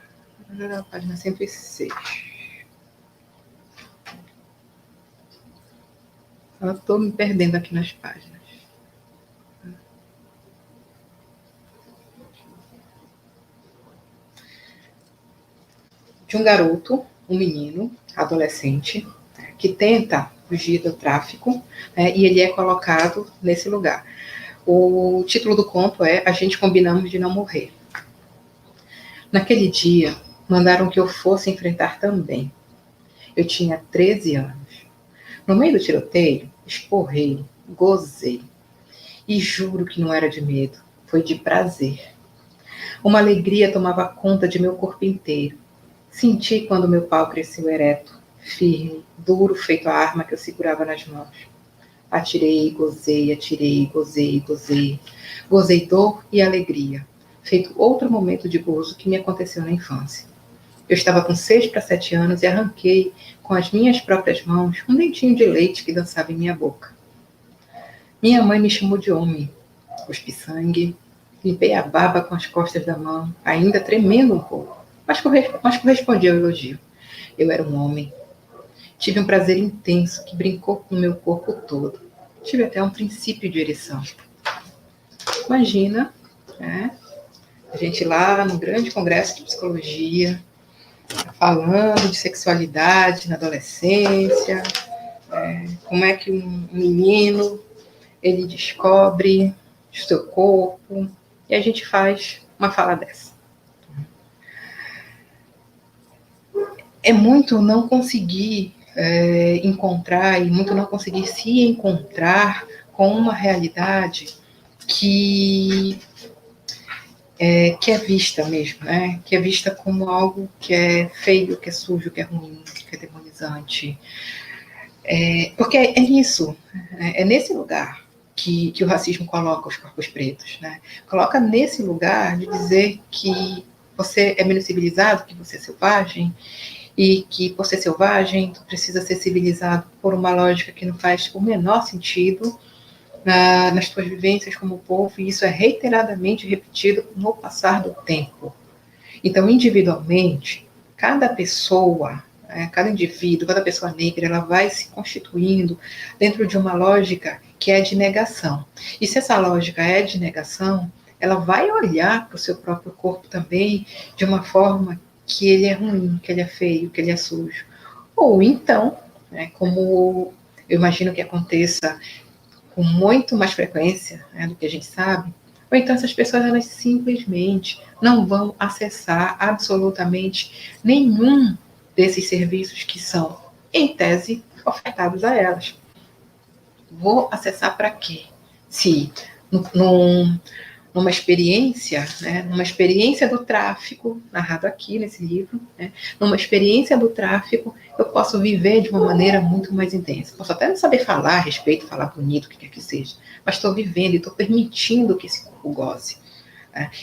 na página 106. Eu estou me perdendo aqui nas páginas. de um garoto, um menino, adolescente, que tenta fugir do tráfico, né, e ele é colocado nesse lugar. O título do conto é A Gente Combinamos de Não Morrer. Naquele dia, mandaram que eu fosse enfrentar também. Eu tinha 13 anos. No meio do tiroteio, esporrei, gozei. E juro que não era de medo, foi de prazer. Uma alegria tomava conta de meu corpo inteiro. Senti quando meu pau cresceu ereto, firme, duro feito a arma que eu segurava nas mãos. Atirei, gozei, gozei. Gozei dor e alegria, feito outro momento de gozo que me aconteceu na infância. Eu estava com 6 para 7 anos e arranquei, com as minhas próprias mãos, um dentinho de leite que dançava em minha boca. Minha mãe me chamou de homem. Cuspi sangue, limpei a baba com as costas da mão, ainda tremendo um pouco, mas correspondi ao elogio. Eu era um homem. Tive um prazer intenso que brincou com o meu corpo todo. Tive até um princípio de ereção. Imagina, né? A gente lá no grande congresso de psicologia, falando de sexualidade na adolescência, como é que um menino ele descobre o seu corpo, e a gente faz uma fala dessa. É muito não conseguir encontrar e muito não conseguir se encontrar com uma realidade que é vista mesmo, né? Que é vista como algo que é feio, que é sujo, que é ruim, que é demonizante. Porque é isso, é nesse lugar que o racismo coloca os corpos pretos, né? Coloca nesse lugar de dizer que você é menos civilizado, que você é selvagem, e que por ser selvagem, tu precisa ser civilizado por uma lógica que não faz o menor sentido nas tuas vivências como povo, e isso é reiteradamente repetido no passar do tempo. Então, individualmente, cada pessoa, cada indivíduo, cada pessoa negra, ela vai se constituindo dentro de uma lógica que é de negação. E se essa lógica é de negação, ela vai olhar para o seu próprio corpo também de uma forma que ele é ruim, que ele é feio, que ele é sujo. Ou então, como eu imagino que aconteça com muito mais frequência, do que a gente sabe, ou então essas pessoas elas simplesmente não vão acessar absolutamente nenhum desses serviços que são, em tese, ofertados a elas. Vou acessar para quê? Se numa experiência, numa experiência do tráfico, narrado aqui nesse livro, numa experiência do tráfico, eu posso viver de uma maneira muito mais intensa. Posso até não saber falar a respeito, falar bonito, o que quer que seja, mas estou vivendo e estou permitindo que esse corpo goze.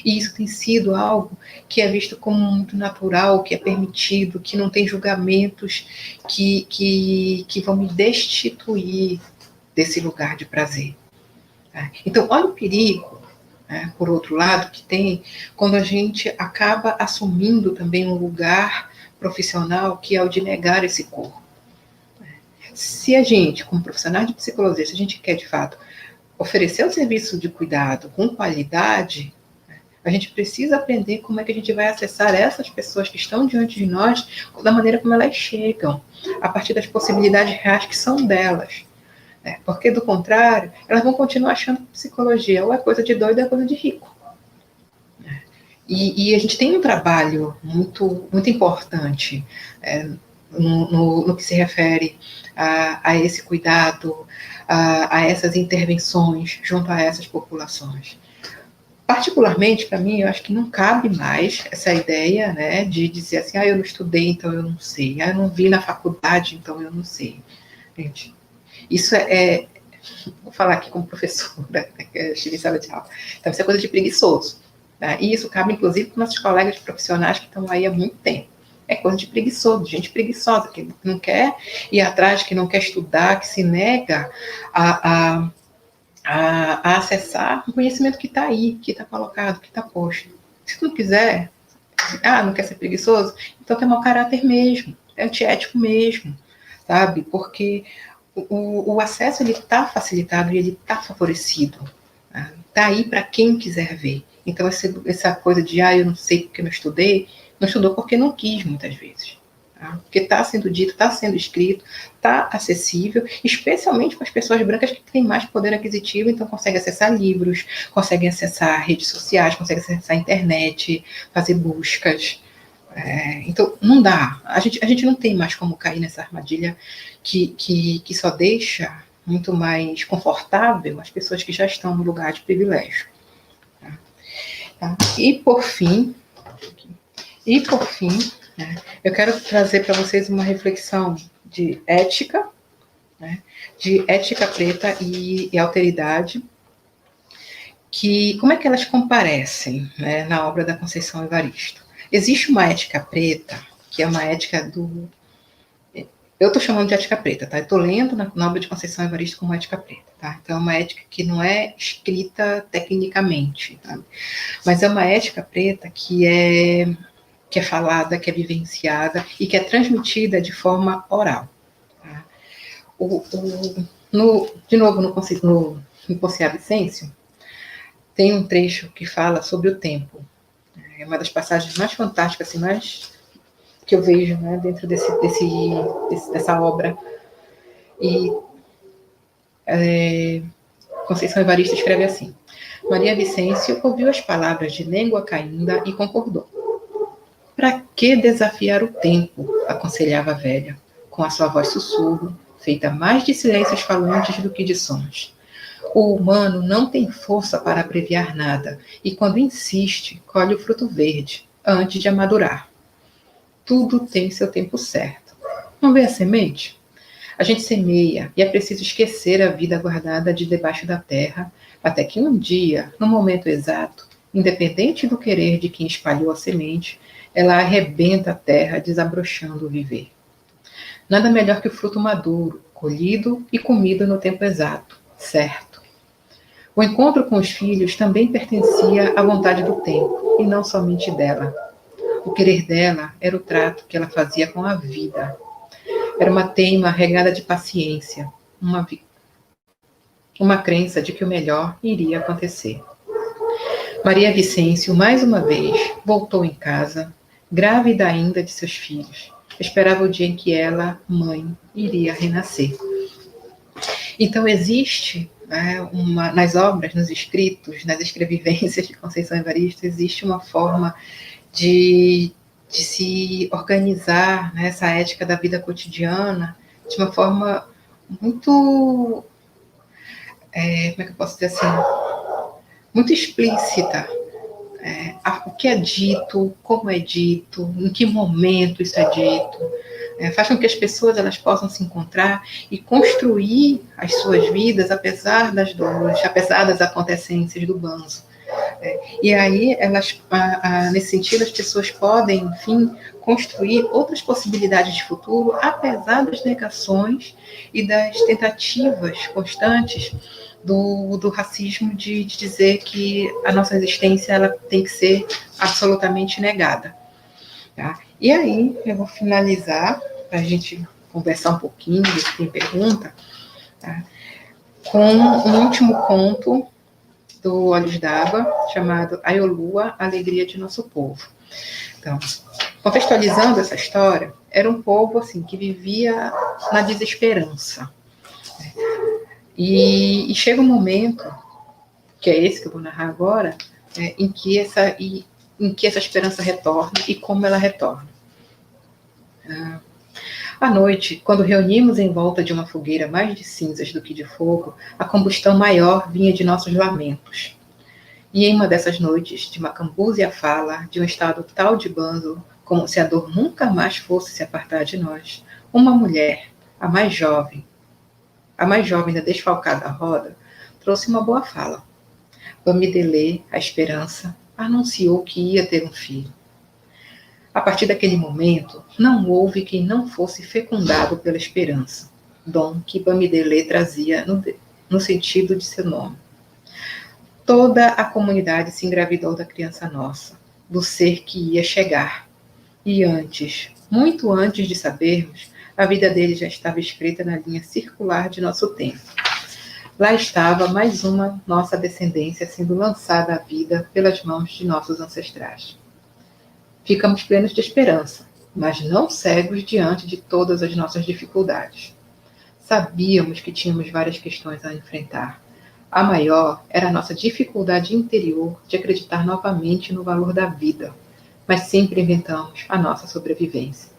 E isso tem sido algo que é visto como muito natural, que é permitido, que não tem julgamentos que vão me destituir desse lugar de prazer. Então, olha o perigo, por outro lado, que tem quando a gente acaba assumindo também um lugar profissional que é o de negar esse corpo. Se a gente, como profissionais de psicologia, se a gente quer, de fato, oferecer um serviço de cuidado com qualidade, a gente precisa aprender como é que a gente vai acessar essas pessoas que estão diante de nós da maneira como elas chegam, a partir das possibilidades reais que são delas. Porque, do contrário, elas vão continuar achando que psicologia ou é coisa de doido ou é coisa de rico. E a gente tem um trabalho muito, muito importante no que se refere a esse cuidado, a essas intervenções junto a essas populações. Particularmente, para mim, eu acho que não cabe mais essa ideia, de dizer assim, eu não estudei, então eu não sei, eu não vi na faculdade, então eu não sei. Gente, isso vou falar aqui como professora, que é em sala de aula, então isso é coisa de preguiçoso. Tá? E isso cabe, inclusive, para nossos colegas profissionais que estão aí há muito tempo. É coisa de preguiçoso, gente preguiçosa, que não quer ir atrás, que não quer estudar, que se nega a acessar o conhecimento que está aí, que está colocado, que está posto. Se tu não quiser, não quer ser preguiçoso, então tem mau caráter mesmo, é antiético mesmo, sabe? Porque o acesso ele está facilitado e ele está favorecido. Está aí para quem quiser ver. Então, essa coisa de, eu não sei porque não estudei, Não estudou porque não quis, muitas vezes. Tá? Porque está sendo dito, está sendo escrito, está acessível, especialmente para as pessoas brancas que têm mais poder aquisitivo, então conseguem acessar livros, conseguem acessar redes sociais, conseguem acessar a internet, fazer buscas. Então, não dá. A gente não tem mais como cair nessa armadilha que só deixa muito mais confortável as pessoas que já estão no lugar de privilégio. Tá? E por fim, né, eu quero trazer para vocês uma reflexão de ética, né, de ética preta e alteridade, que como é que elas comparecem, né, na obra da Conceição Evaristo? Existe uma ética preta, que é uma ética do... Eu estou chamando de ética preta, tá? Eu estou lendo na obra de Conceição Evaristo como ética preta, tá? Então é uma ética que não é escrita tecnicamente, tá? Mas é uma ética preta que é falada, que é vivenciada e que é transmitida de forma oral. Tá? De novo, no Ponciá Vicêncio, tem um trecho que fala sobre o tempo. É uma das passagens mais fantásticas, assim, mais que eu vejo, né, dentro dessa obra. E Conceição Evaristo escreve assim: Maria Vicêncio ouviu as palavras de Néngua Caínda e concordou. Para que desafiar o tempo? Aconselhava a velha, com a sua voz sussurro, feita mais de silêncios falantes do que de sons. O humano não tem força para abreviar nada, e quando insiste, colhe o fruto verde, antes de amadurar. Tudo tem seu tempo certo. Não vê a semente? A gente semeia, e é preciso esquecer a vida guardada de debaixo da terra, até que um dia, no momento exato, independente do querer de quem espalhou a semente, ela arrebenta a terra, desabrochando o viver. Nada melhor que o fruto maduro, colhido e comido no tempo exato, certo. O encontro com os filhos também pertencia à vontade do tempo, e não somente dela. O querer dela era o trato que ela fazia com a vida. Era uma teima regada de paciência, uma crença de que o melhor iria acontecer. Maria Vicêncio, mais uma vez, voltou em casa, grávida ainda de seus filhos. Esperava o dia em que ela, mãe, iria renascer. Então existe, né, nas obras, nos escritos, nas escrevivências de Conceição Evaristo, existe uma forma de se organizar, né, essa ética da vida cotidiana de uma forma muito, como é que eu posso dizer assim, muito explícita. O que é dito, como é dito, em que momento isso é dito, faz com que as pessoas elas possam se encontrar e construir as suas vidas apesar das dores, apesar das acontecências do banzo. E aí, nesse sentido, as pessoas podem, enfim, construir outras possibilidades de futuro, apesar das negações e das tentativas constantes do racismo de dizer que a nossa existência ela tem que ser absolutamente negada. Tá? E aí, eu vou finalizar, para a gente conversar um pouquinho, ver se tem pergunta, tá? Com um último conto do Olhos d'Água, chamado Aiolua, Alegria de Nosso Povo. Então, contextualizando essa história, era um povo assim que vivia na desesperança. E chega um momento, que é esse que eu vou narrar agora, em que essa esperança retorna e como ela retorna. À noite, quando reunimos em volta de uma fogueira mais de cinzas do que de fogo, a combustão maior vinha de nossos lamentos. E em uma dessas noites, de uma cambúzia fala, de um estado tal de banzo, como se a dor nunca mais fosse se apartar de nós, uma mulher, a mais jovem da desfalcada roda, trouxe uma boa fala. Bamidelê, a esperança, anunciou que ia ter um filho. A partir daquele momento, não houve quem não fosse fecundado pela esperança, dom que Bamidelê trazia no sentido de seu nome. Toda a comunidade se engravidou da criança nossa, do ser que ia chegar. E antes, muito antes de sabermos, a vida dele já estava escrita na linha circular de nosso tempo. Lá estava mais uma nossa descendência sendo lançada à vida pelas mãos de nossos ancestrais. Ficamos plenos de esperança, mas não cegos diante de todas as nossas dificuldades. Sabíamos que tínhamos várias questões a enfrentar. A maior era a nossa dificuldade interior de acreditar novamente no valor da vida, mas sempre inventamos a nossa sobrevivência.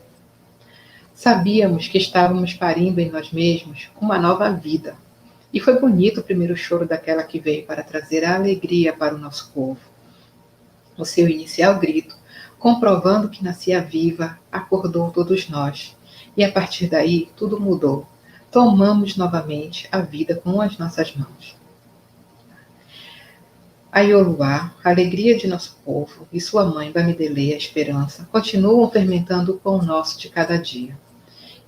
Sabíamos que estávamos parindo em nós mesmos uma nova vida. E foi bonito o primeiro choro daquela que veio para trazer a alegria para o nosso povo. O seu inicial grito, comprovando que nascia viva, acordou todos nós. E a partir daí, tudo mudou. Tomamos novamente a vida com as nossas mãos. A Ioluá, a alegria de nosso povo, e sua mãe Bamidele, a esperança, continuam fermentando o pão nosso de cada dia.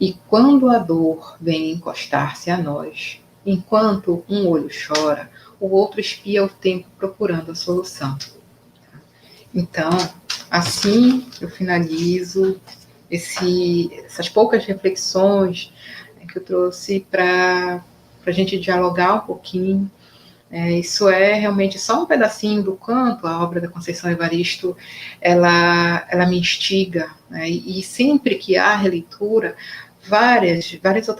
E quando a dor vem encostar-se a nós, enquanto um olho chora, o outro espia o tempo procurando a solução. Então, assim eu finalizo essas poucas reflexões que eu trouxe para a gente dialogar um pouquinho. Isso é realmente só um pedacinho do quanto a obra da Conceição Evaristo ela me instiga, né? E sempre que há releitura, vários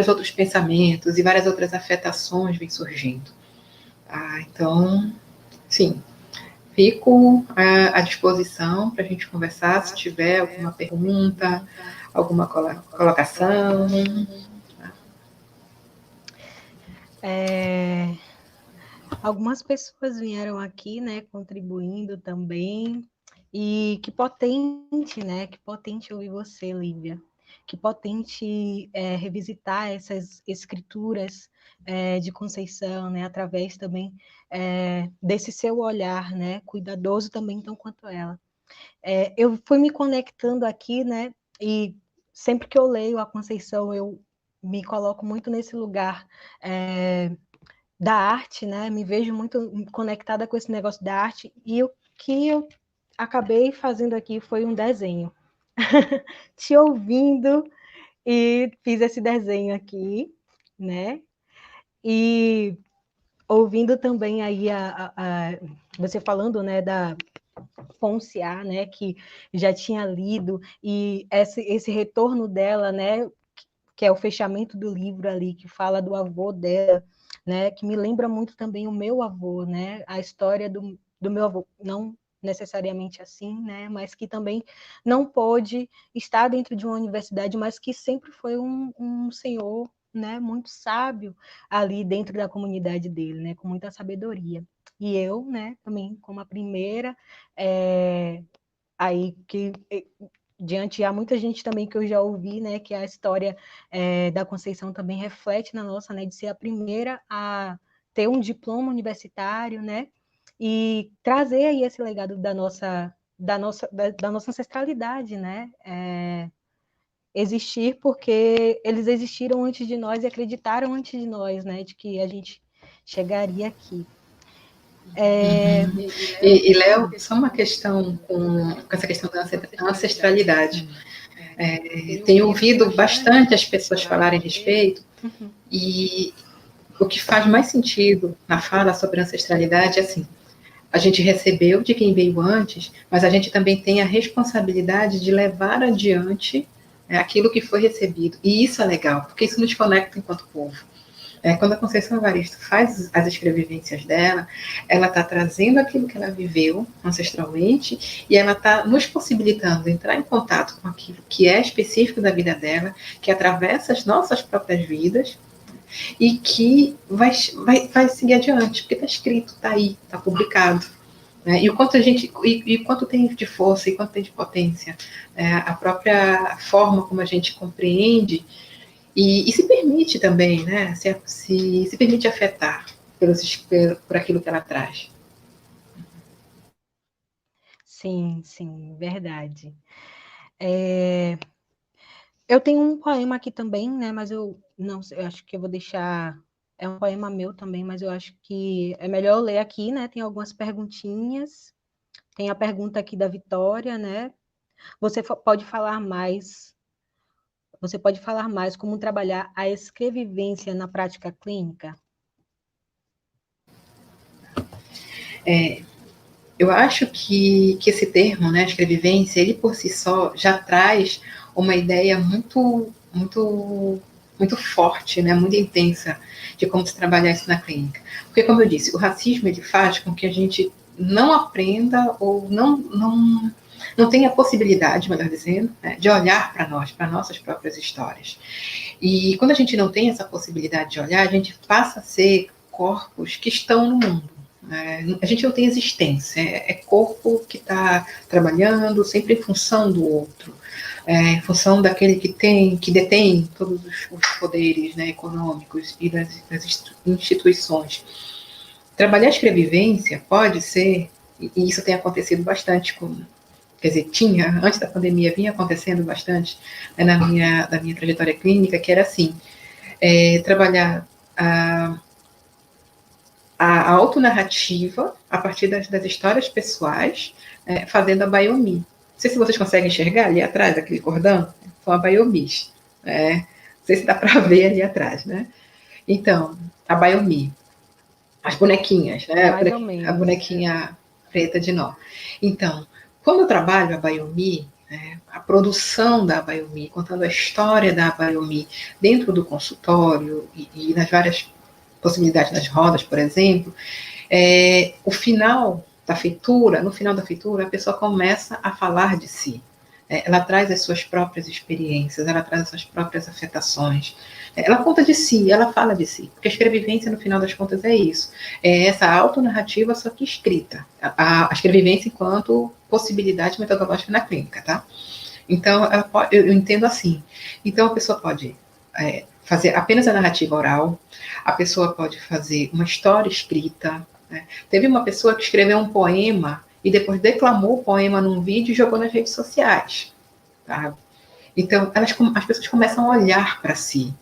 outros pensamentos e várias outras afetações vêm surgindo. Então, sim, fico à disposição para a gente conversar, se tiver alguma pergunta, alguma colocação. Algumas pessoas vieram aqui, né, contribuindo também, e que potente, né, que potente ouvir você, Lívia, que potente revisitar essas escrituras de Conceição, né, através também desse seu olhar, né, cuidadoso também, tão quanto ela. Eu fui me conectando aqui, né, e sempre que eu leio a Conceição, eu me coloco muito nesse lugar da arte, né? Me vejo muito conectada com esse negócio da arte, e o que eu acabei fazendo aqui foi um desenho. Te ouvindo e fiz esse desenho aqui, né? E ouvindo também aí você falando, né, da Fonciar, né, que já tinha lido, e esse retorno dela, né, que é o fechamento do livro ali, que fala do avô dela, né, que me lembra muito também o meu avô, né, a história do meu avô, não necessariamente assim, né, mas que também não pôde estar dentro de uma universidade, mas que sempre foi um senhor, né, muito sábio ali dentro da comunidade dele, né, com muita sabedoria. E eu, né, também como a primeira, aí que diante há muita gente também que eu já ouvi, né, que a história da Conceição também reflete na nossa, né, de ser a primeira a ter um diploma universitário, né, e trazer aí esse legado da nossa ancestralidade, né, existir porque eles existiram antes de nós e acreditaram antes de nós, né, de que a gente chegaria aqui. Léo, só uma questão com essa questão da ancestralidade. Tenho ouvido bastante as pessoas falarem a respeito, e o que faz mais sentido na fala sobre ancestralidade é assim: a gente recebeu de quem veio antes, mas a gente também tem a responsabilidade de levar adiante aquilo que foi recebido. E isso é legal, porque isso nos conecta enquanto povo. Quando a Conceição Evaristo faz as escrevivências dela, ela está trazendo aquilo que ela viveu ancestralmente, e ela está nos possibilitando entrar em contato com aquilo que é específico da vida dela, que atravessa as nossas próprias vidas, e que vai seguir adiante, porque está escrito, está aí, está publicado. E o quanto quanto tem de força e quanto tem de potência, a própria forma como a gente compreende e se permite também, né? Se permite afetar por aquilo que ela traz. Sim, sim, verdade. Eu tenho um poema aqui também, né? Mas eu não sei, eu acho que eu vou deixar. É um poema meu também, mas eu acho que é melhor eu ler aqui, né? Tem algumas perguntinhas. Tem a pergunta aqui da Vitória, né? Você pode falar mais. Você pode falar mais como trabalhar a escrevivência na prática clínica? Eu acho que esse termo, né, escrevivência, ele por si só já traz uma ideia muito forte, né, muito intensa de como se trabalhar isso na clínica. Porque, como eu disse, o racismo ele faz com que a gente não aprenda ou não tenha a possibilidade, melhor dizendo, né, de olhar para nós, para nossas próprias histórias. E quando a gente não tem essa possibilidade de olhar, a gente passa a ser corpos que estão no mundo. A gente não tem existência, é corpo que está trabalhando sempre em função do outro, em função daquele que detém todos os poderes, né, econômicos e das instituições. Trabalhar a escrevivência pode ser, e isso tem acontecido bastante quer dizer, antes da pandemia, vinha acontecendo bastante, né, na minha trajetória clínica, que era assim, trabalhar a autonarrativa a partir das histórias pessoais, fazendo a biomi. Não sei se vocês conseguem enxergar ali atrás, aquele cordão, são a biomis. Não sei se dá para ver ali atrás, né? Então, a biomi, as bonequinhas, né? Mais ou A menos. bonequinha preta de nó. Então, quando eu trabalho a biomi, a produção da biomi, contando a história da biomi dentro do consultório e nas várias possibilidades das rodas, por exemplo, o final da feitura, no final da feitura, a pessoa começa a falar de si. Ela traz as suas próprias experiências, ela traz as suas próprias afetações. Ela conta de si, ela fala de si. Porque a escrevivência, no final das contas, é isso. É essa autonarrativa, só que escrita. A escrevivência enquanto possibilidade metodológica na clínica, tá? Então, eu entendo assim. Então, a pessoa pode fazer apenas a narrativa oral, a pessoa pode fazer uma história escrita. Né? Teve uma pessoa que escreveu um poema e depois declamou o poema num vídeo e jogou nas redes sociais. Tá? Então, as pessoas começam a olhar para si.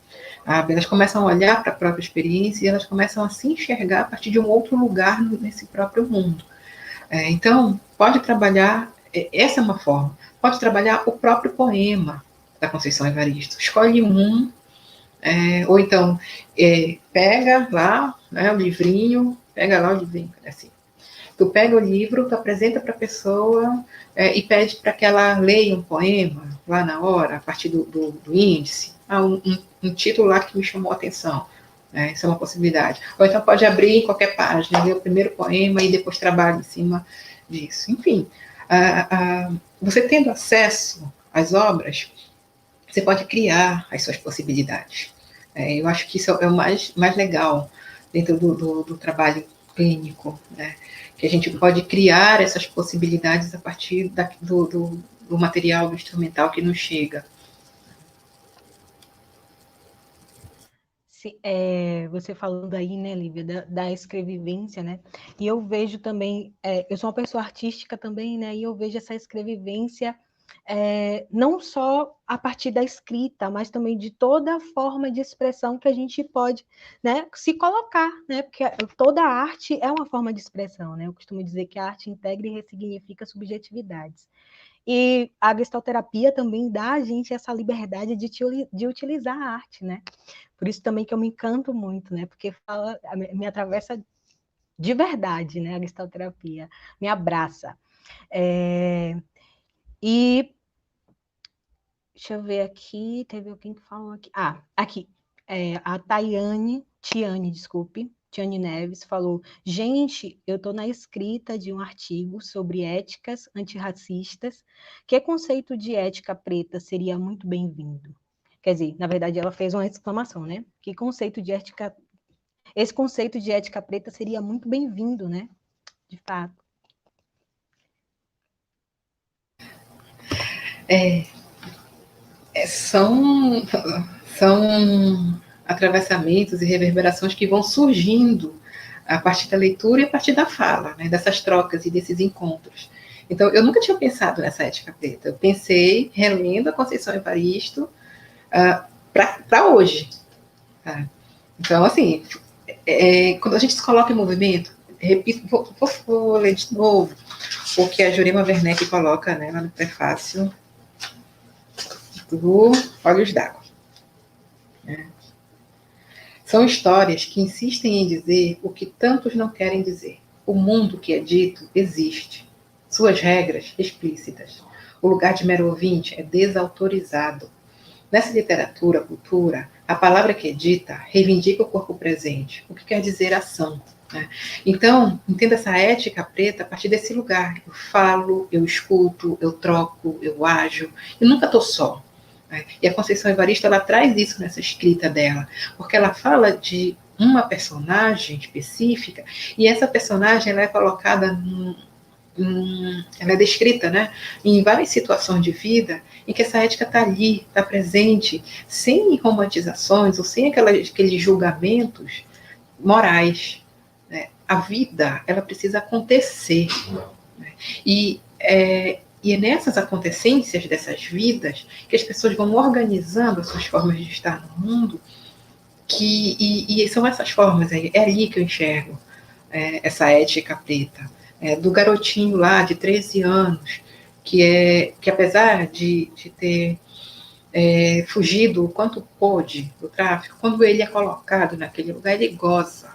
Sabe? Elas começam a olhar para a própria experiência e elas começam a se enxergar a partir de um outro lugar nesse próprio mundo. Então, pode trabalhar, essa é uma forma, pode trabalhar o próprio poema da Conceição Evaristo. Escolhe um, ou então pega lá, né, o livrinho, assim. Tu pega o livro, tu apresenta para a pessoa e pede para que ela leia um poema lá na hora, a partir do índice. Um título lá que me chamou a atenção. Isso é uma possibilidade. Ou então pode abrir em qualquer página, ler o primeiro poema e depois trabalha em cima disso. Enfim, você tendo acesso às obras, você pode criar as suas possibilidades. Eu acho que isso é o mais legal dentro do trabalho clínico, né? Que a gente pode criar essas possibilidades a partir do material, do instrumental que nos chega. Você falando aí, né, Lívia, da escrevivência, né? E eu vejo também, eu sou uma pessoa artística também, né? E eu vejo essa escrevivência não só a partir da escrita, mas também de toda a forma de expressão que a gente pode, né, se colocar, né? Porque toda arte é uma forma de expressão, né? Eu costumo dizer que a arte integra e ressignifica subjetividades. E a gestalterapia também dá a gente essa liberdade de utilizar a arte, né? Por isso também que eu me encanto muito, né? Porque me atravessa de verdade, né? A gestalterapia me abraça. E deixa eu ver aqui, teve alguém que falou aqui. Aqui. A Tiane Neves falou: gente, eu estou na escrita de um artigo sobre éticas antirracistas. Que conceito de ética preta seria muito bem-vindo? Quer dizer, na verdade, ela fez uma exclamação, né? Que conceito de ética. Esse conceito de ética preta seria muito bem-vindo, né? De fato. São atravessamentos e reverberações que vão surgindo a partir da leitura e a partir da fala, né, dessas trocas e desses encontros. Então, eu nunca tinha pensado nessa ética preta. Eu pensei, relendo a Conceição Evaristo, para hoje. Tá? Então, assim, quando a gente se coloca em movimento, repito, vou ler de novo o que a Jurema Werneck coloca, né, lá no prefácio do Olhos d'Água. São histórias que insistem em dizer o que tantos não querem dizer. O mundo que é dito existe. Suas regras explícitas. O lugar de mero ouvinte é desautorizado. Nessa literatura, cultura, a palavra que é dita reivindica o corpo presente, o que quer dizer ação. Né? Então, entenda essa ética preta a partir desse lugar. Eu falo, eu escuto, eu troco, eu ajo, eu nunca estou só. Né? E a Conceição Evaristo, ela traz isso nessa escrita dela, porque ela fala de uma personagem específica, e essa personagem ela é colocada ela é descrita, né, em várias situações de vida em que essa ética está ali, está presente, sem romantizações ou sem aqueles julgamentos morais. Né? A vida, ela precisa acontecer. Né? E é nessas acontecências dessas vidas que as pessoas vão organizando as suas formas de estar no mundo, e são essas formas, é ali que eu enxergo essa ética preta. Do garotinho lá de 13 anos, que apesar de ter fugido o quanto pôde do tráfico, quando ele é colocado naquele lugar, ele goza.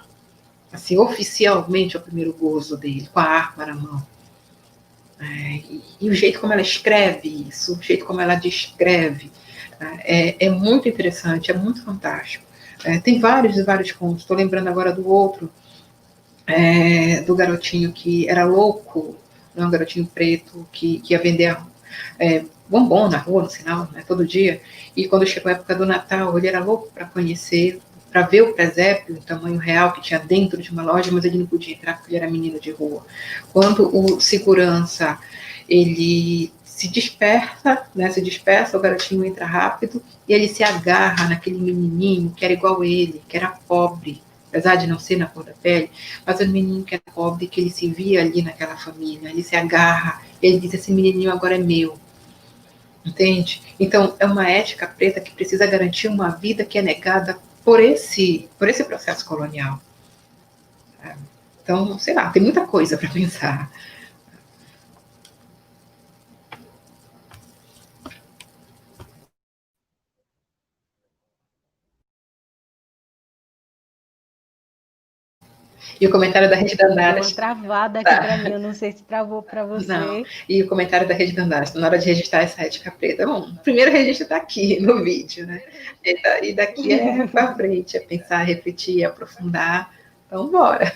Assim, oficialmente é o primeiro gozo dele, com a arma na mão. E o jeito como ela escreve isso, o jeito como ela descreve, é muito interessante, é muito fantástico. Tem vários e vários contos. Estou lembrando agora do outro, do garotinho que era louco, né, um garotinho preto que ia vender bombom na rua, no sinal, né, todo dia. E quando chegou a época do Natal, ele era louco para conhecer, para ver o presépio, o tamanho real que tinha dentro de uma loja, mas ele não podia entrar porque ele era menino de rua. Quando o segurança, ele se dispersa, o garotinho entra rápido e ele se agarra naquele menininho que era igual a ele, que era pobre, apesar de não ser na cor da pele, mas o menino que era pobre, que ele se via ali naquela família, ele se agarra, ele diz, esse menininho agora é meu. Entende? Então, é uma ética preta que precisa garantir uma vida que é negada por esse processo colonial. Então, sei lá, tem muita coisa para pensar. E o comentário da Rede Deu uma Dandaras. travada aqui Tá. para mim, eu não sei se travou para Não. você. E o comentário da Rede Dandaras, na hora de registrar essa ética preta. Bom, o primeiro registro está aqui no vídeo, né? E daqui é para frente, é pensar, refletir, aprofundar. Então, bora.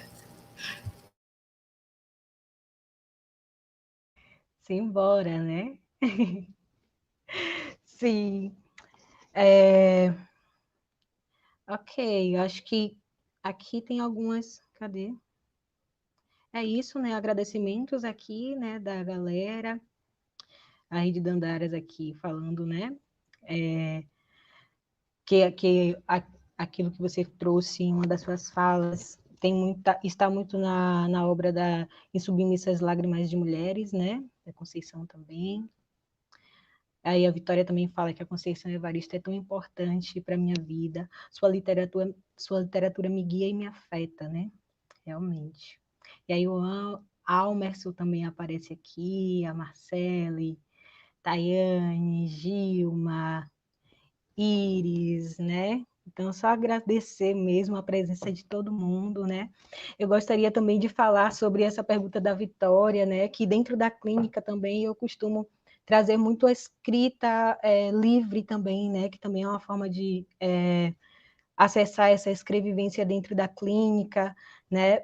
Simbora, né? Sim. Ok, eu acho que aqui tem algumas. Cadê? É isso, né? Agradecimentos aqui, né, da galera. A Rede Dandaras aqui falando, né? Aquilo que você trouxe em uma das suas falas está muito na obra da Em Submissas Lágrimas de Mulheres, né? Da Conceição também. Aí a Vitória também fala que a Conceição Evaristo é tão importante para a minha vida. Sua literatura me guia e me afeta, né? Realmente. E aí o Almerson também aparece aqui, a Marcele, Tayane, Gilma, Iris, né? Então, só agradecer mesmo a presença de todo mundo, né? Eu gostaria também de falar sobre essa pergunta da Vitória, né? Que dentro da clínica também eu costumo trazer muito a escrita livre também, né? Que também é uma forma de acessar essa escrevivência dentro da clínica, né?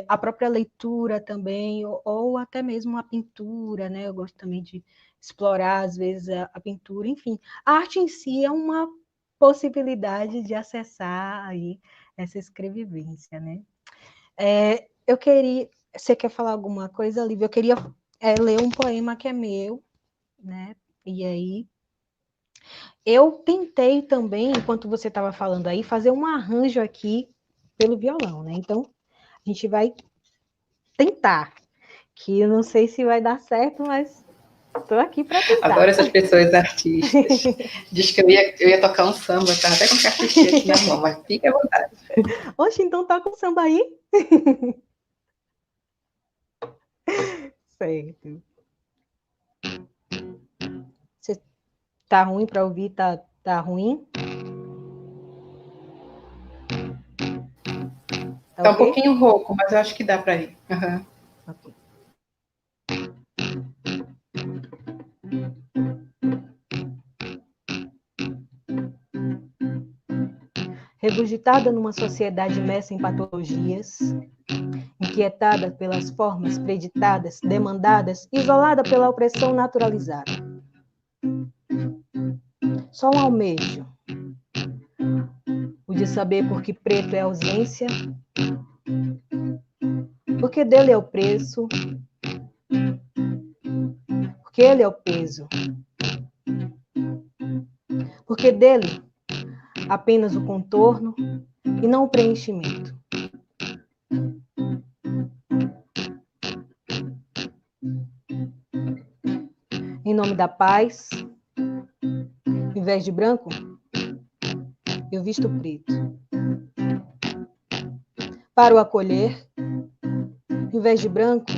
A própria leitura também, ou até mesmo a pintura, né? Eu gosto também de explorar, às vezes, a pintura, enfim. A arte em si é uma possibilidade de acessar aí essa escrevivência, né? Eu queria... Você quer falar alguma coisa, Lívia? Eu queria ler um poema que é meu, né? E aí eu tentei também, enquanto você estava falando aí, fazer um arranjo aqui pelo violão, né? Então, a gente vai tentar, que eu não sei se vai dar certo, mas estou aqui para Adoro tentar. essas pessoas artistas. Diz que eu ia tocar um samba, estava até com cartuchinha aqui na mão, mas fique à vontade. Oxe, então toca um samba aí? Certo. Você tá ruim para ouvir? Tá ruim? Tá Tá um pouquinho rouco, mas eu acho que dá para ir. Uhum. Ok. Regurgitada numa sociedade imersa em patologias, inquietada pelas formas preditadas, demandadas, isolada pela opressão naturalizada. Só um almejo, o de saber por que preto é ausência, porque dele é o preço, porque ele é o peso, porque dele apenas o contorno e não o preenchimento. Em nome da paz, em vez de branco, eu visto preto. Para o acolher, em vez de branco,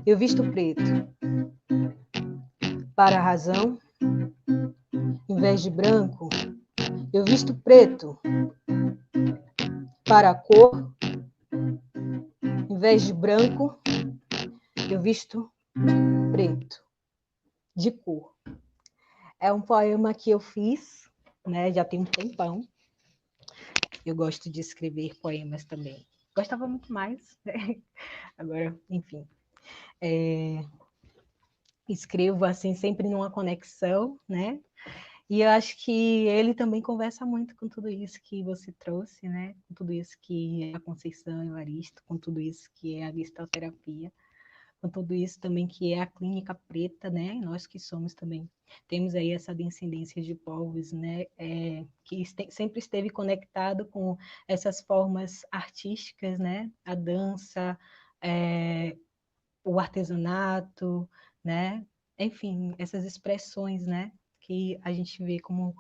eu visto preto. Para a razão, em vez de branco, eu visto preto. Para a cor, em vez de branco, eu visto preto, de cor. É um poema que eu fiz, né? Já tem um tempão. Eu gosto de escrever poemas também. Gostava muito mais, né? Agora, enfim. Escrevo assim sempre numa conexão, né? E eu acho que ele também conversa muito com tudo isso que você trouxe, né? Com tudo isso que é a Conceição Evaristo, com tudo isso que é a gestalterapia, com tudo isso também que é a clínica preta, né? Nós que somos também, temos aí essa descendência de povos, né? Que sempre esteve conectado com essas formas artísticas, né? A dança, o artesanato, né? Enfim, essas expressões, né? Que a gente vê como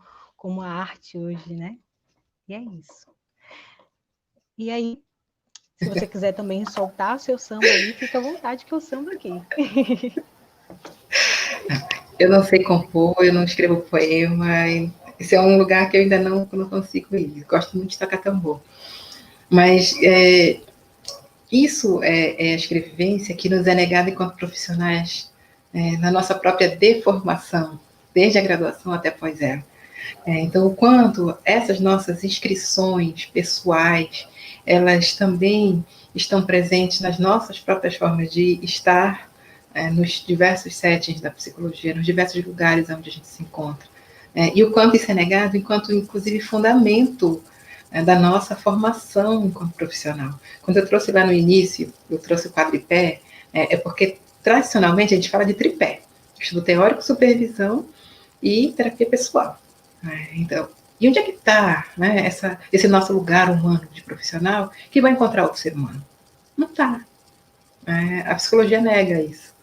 a arte hoje, né? E é isso. E aí, se você quiser também soltar o seu samba aí, fica à vontade que eu samba aqui. Eu não sei compor, eu não escrevo poema. Esse é um lugar que eu ainda não consigo ir. Gosto muito de tocar tambor. Mas isso é a escrevivência que nos é negada enquanto profissionais, na nossa própria deformação, desde a graduação até após ela. Então, o quanto essas nossas inscrições pessoais, elas também estão presentes nas nossas próprias formas de estar nos diversos settings da psicologia, nos diversos lugares onde a gente se encontra. E o quanto isso é negado enquanto, inclusive, fundamento da nossa formação enquanto profissional. Quando eu trouxe lá no início, eu trouxe o quadripé, porque, tradicionalmente, a gente fala de tripé. Estudo teórico, supervisão e terapia pessoal. Então, e onde é que está, né, esse nosso lugar humano de profissional que vai encontrar outro ser humano? Não está. A psicologia nega isso.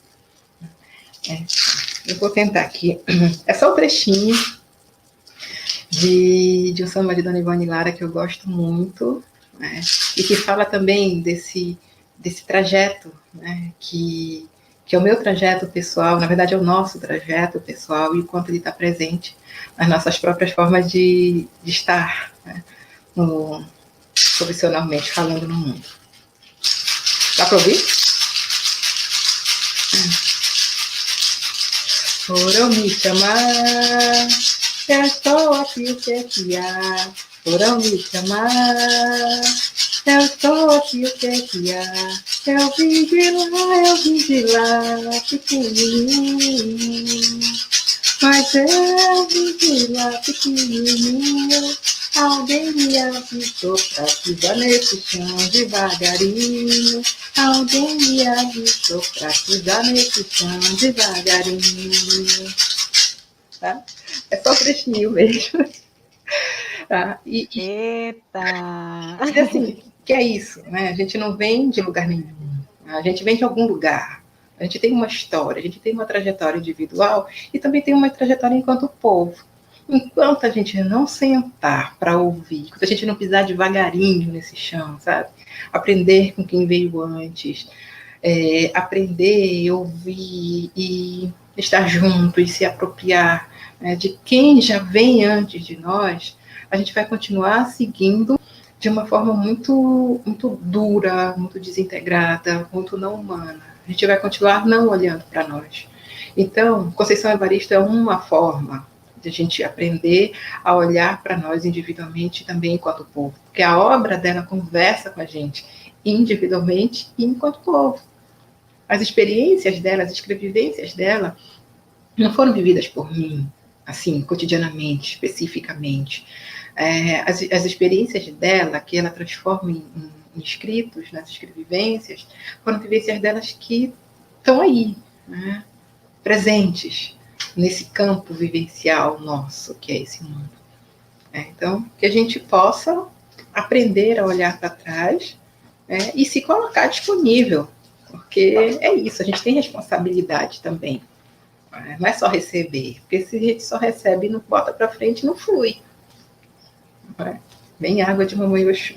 Eu vou tentar aqui. É só um trechinho de um samba de Dona Ivone Lara que eu gosto muito, né, e que fala também desse trajeto, né, que é o meu trajeto pessoal, na verdade é o nosso trajeto pessoal, e o quanto ele está presente nas nossas próprias formas de estar, né, profissionalmente falando no mundo. Dá para ouvir? Foram me chamar, eu estou aqui, o que é que há? Foram me chamar, eu estou aqui, o que é que há? Eu vim de lá, pequenininho. Mas eu vim de lá, pequenininho. Alguém me avisou pra pisar nesse chão devagarinho. Alguém me avisou pra pisar nesse chão devagarinho. Tá? É só trechinho mesmo. Tá? Eita! Assim, que é isso, né? A gente não vem de lugar nenhum. A gente vem de algum lugar. A gente tem uma história, a gente tem uma trajetória individual e também tem uma trajetória enquanto povo. Enquanto a gente não sentar para ouvir, enquanto a gente não pisar devagarinho nesse chão, sabe? Aprender com quem veio antes, aprender, ouvir e estar junto e se apropriar, né, de quem já vem antes de nós, a gente vai continuar seguindo de uma forma muito, muito dura, muito desintegrada, muito não humana. A gente vai continuar não olhando para nós. Então, Conceição Evaristo é uma forma de a gente aprender a olhar para nós individualmente também enquanto povo, porque a obra dela conversa com a gente individualmente e enquanto povo. As experiências dela, as escrevivências dela, não foram vividas por mim, assim, cotidianamente, especificamente. As experiências dela, que ela transforma em escritos, nas escrevivências, foram vivências delas que estão aí, né, presentes nesse campo vivencial nosso, que é esse mundo. Então, que a gente possa aprender a olhar para trás, e se colocar disponível, porque é isso, a gente tem responsabilidade também. Não é só receber, porque se a gente só recebe e não bota para frente, não flui. Bem água de mamãe Oxum.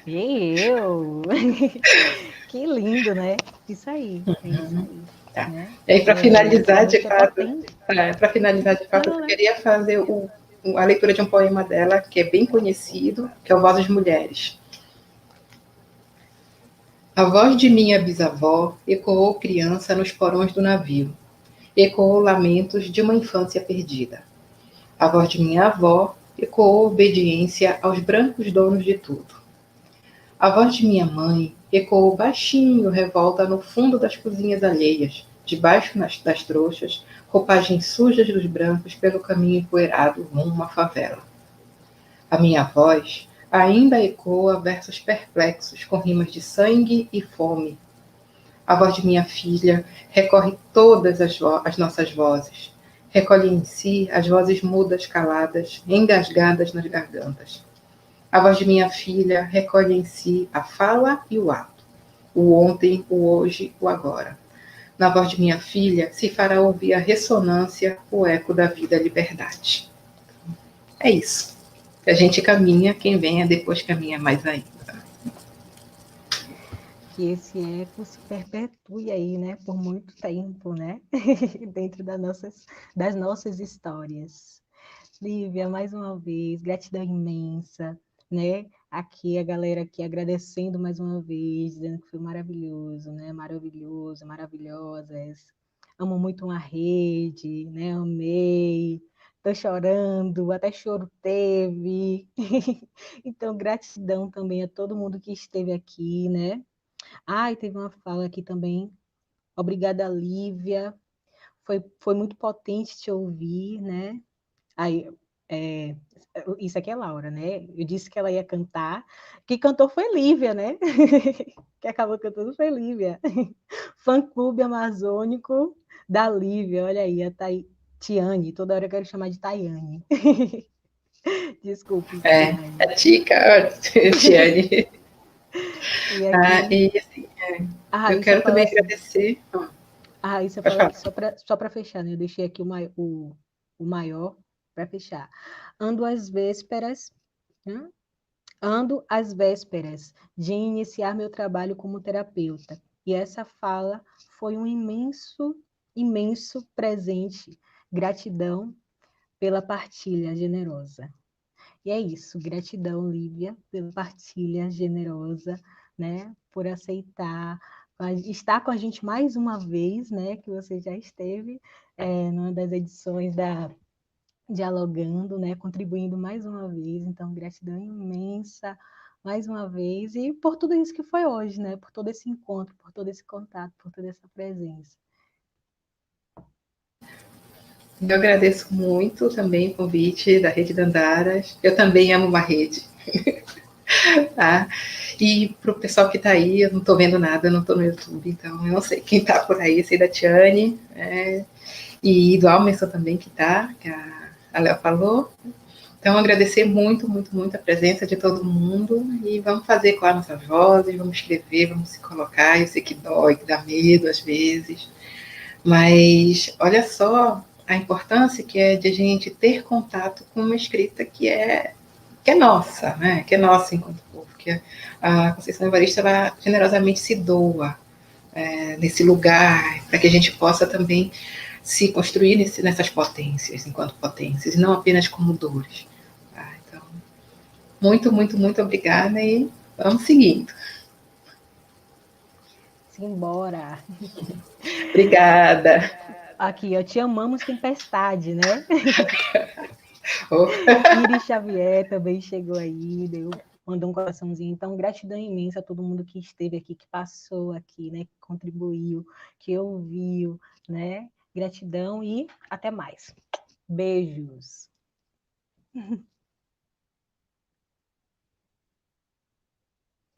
E eu! Que lindo, né? Isso aí, é isso aí. Tá. Né? E aí, para finalizar, de música fato, potente. eu queria fazer a leitura de um poema dela, que é bem conhecido, que é o Vozes Mulheres. A voz de minha bisavó ecoou criança nos porões do navio. Ecoou lamentos de uma infância perdida. A voz de minha avó ecoou obediência aos brancos donos de tudo. A voz de minha mãe ecoou baixinho revolta no fundo das cozinhas alheias, debaixo das trouxas, roupagens sujas dos brancos pelo caminho empoeirado rumo à favela. A minha voz ainda ecoa versos perplexos com rimas de sangue e fome. A voz de minha filha recorre todas as nossas vozes. Recolhe em si as vozes mudas caladas, engasgadas nas gargantas. A voz de minha filha recolhe em si a fala e o ato. O ontem, o hoje, o agora. Na voz de minha filha se fará ouvir a ressonância, o eco da vida e liberdade. É isso. A gente caminha, quem venha depois caminha mais ainda. Que esse eco se perpetue aí, né? Por muito tempo, né? Dentro das nossas histórias. Lívia, mais uma vez, gratidão imensa, né? Aqui a galera aqui agradecendo mais uma vez, dizendo que foi maravilhoso, né? Maravilhoso, maravilhosas. Amo muito uma rede, né? Amei. Tô chorando, até choro teve. Então, gratidão também a todo mundo que esteve aqui, né? E teve uma fala aqui também. Obrigada, Lívia. Foi muito potente te ouvir, né? Aí, é, isso aqui é Laura, né? Eu disse que ela ia cantar. Quem cantou foi Lívia, né? Que acabou cantando foi Lívia. Fã-clube amazônico da Lívia. Olha aí, a Tiane. Toda hora eu quero chamar de Tayane. Desculpe, Tiane. A Tica, Tiane. E aqui... E assim, eu isso eu quero falo também assim... agradecer. Isso eu Pode falo falar. aqui só para fechar, né? Eu deixei aqui o maior para fechar. Ando às vésperas, né? Ando às vésperas de iniciar meu trabalho como terapeuta. E essa fala foi um imenso, imenso presente. Gratidão pela partilha generosa. E é isso, gratidão, Lívia, pela partilha generosa, né? Por aceitar estar com a gente mais uma vez, né? Que você já esteve numa das edições da Dialogando, né? Contribuindo mais uma vez. Então, gratidão imensa mais uma vez e por tudo isso que foi hoje, né? Por todo esse encontro, por todo esse contato, por toda essa presença. Eu agradeço muito também o convite da Rede Dandaras. Eu também amo uma rede. Tá? E para o pessoal que está aí, eu não estou vendo nada, eu não estou no YouTube, então eu não sei quem está por aí, sei da Tiane, e do Almerson também que está, que a Léo falou. Então, agradecer muito, muito, muito a presença de todo mundo e vamos fazer com as nossas vozes, vamos escrever, vamos se colocar. Eu sei que dói, que dá medo às vezes, mas olha só a importância que é de a gente ter contato com uma escrita que é nossa, né? Que é nossa enquanto povo, que a Conceição Evaristo ela generosamente se doa nesse lugar para que a gente possa também se construir nessas potências, enquanto potências, e não apenas como dores. Tá? Então, Muito, muito, muito obrigada e vamos seguindo. Simbora. Obrigada. Aqui, ó, te amamos tempestade, né? Oh, Iris Xavier também chegou aí, mandou um coraçãozinho. Então, gratidão imensa a todo mundo que esteve aqui, que passou aqui, né? Que contribuiu, que ouviu, né? Gratidão e até mais. Beijos.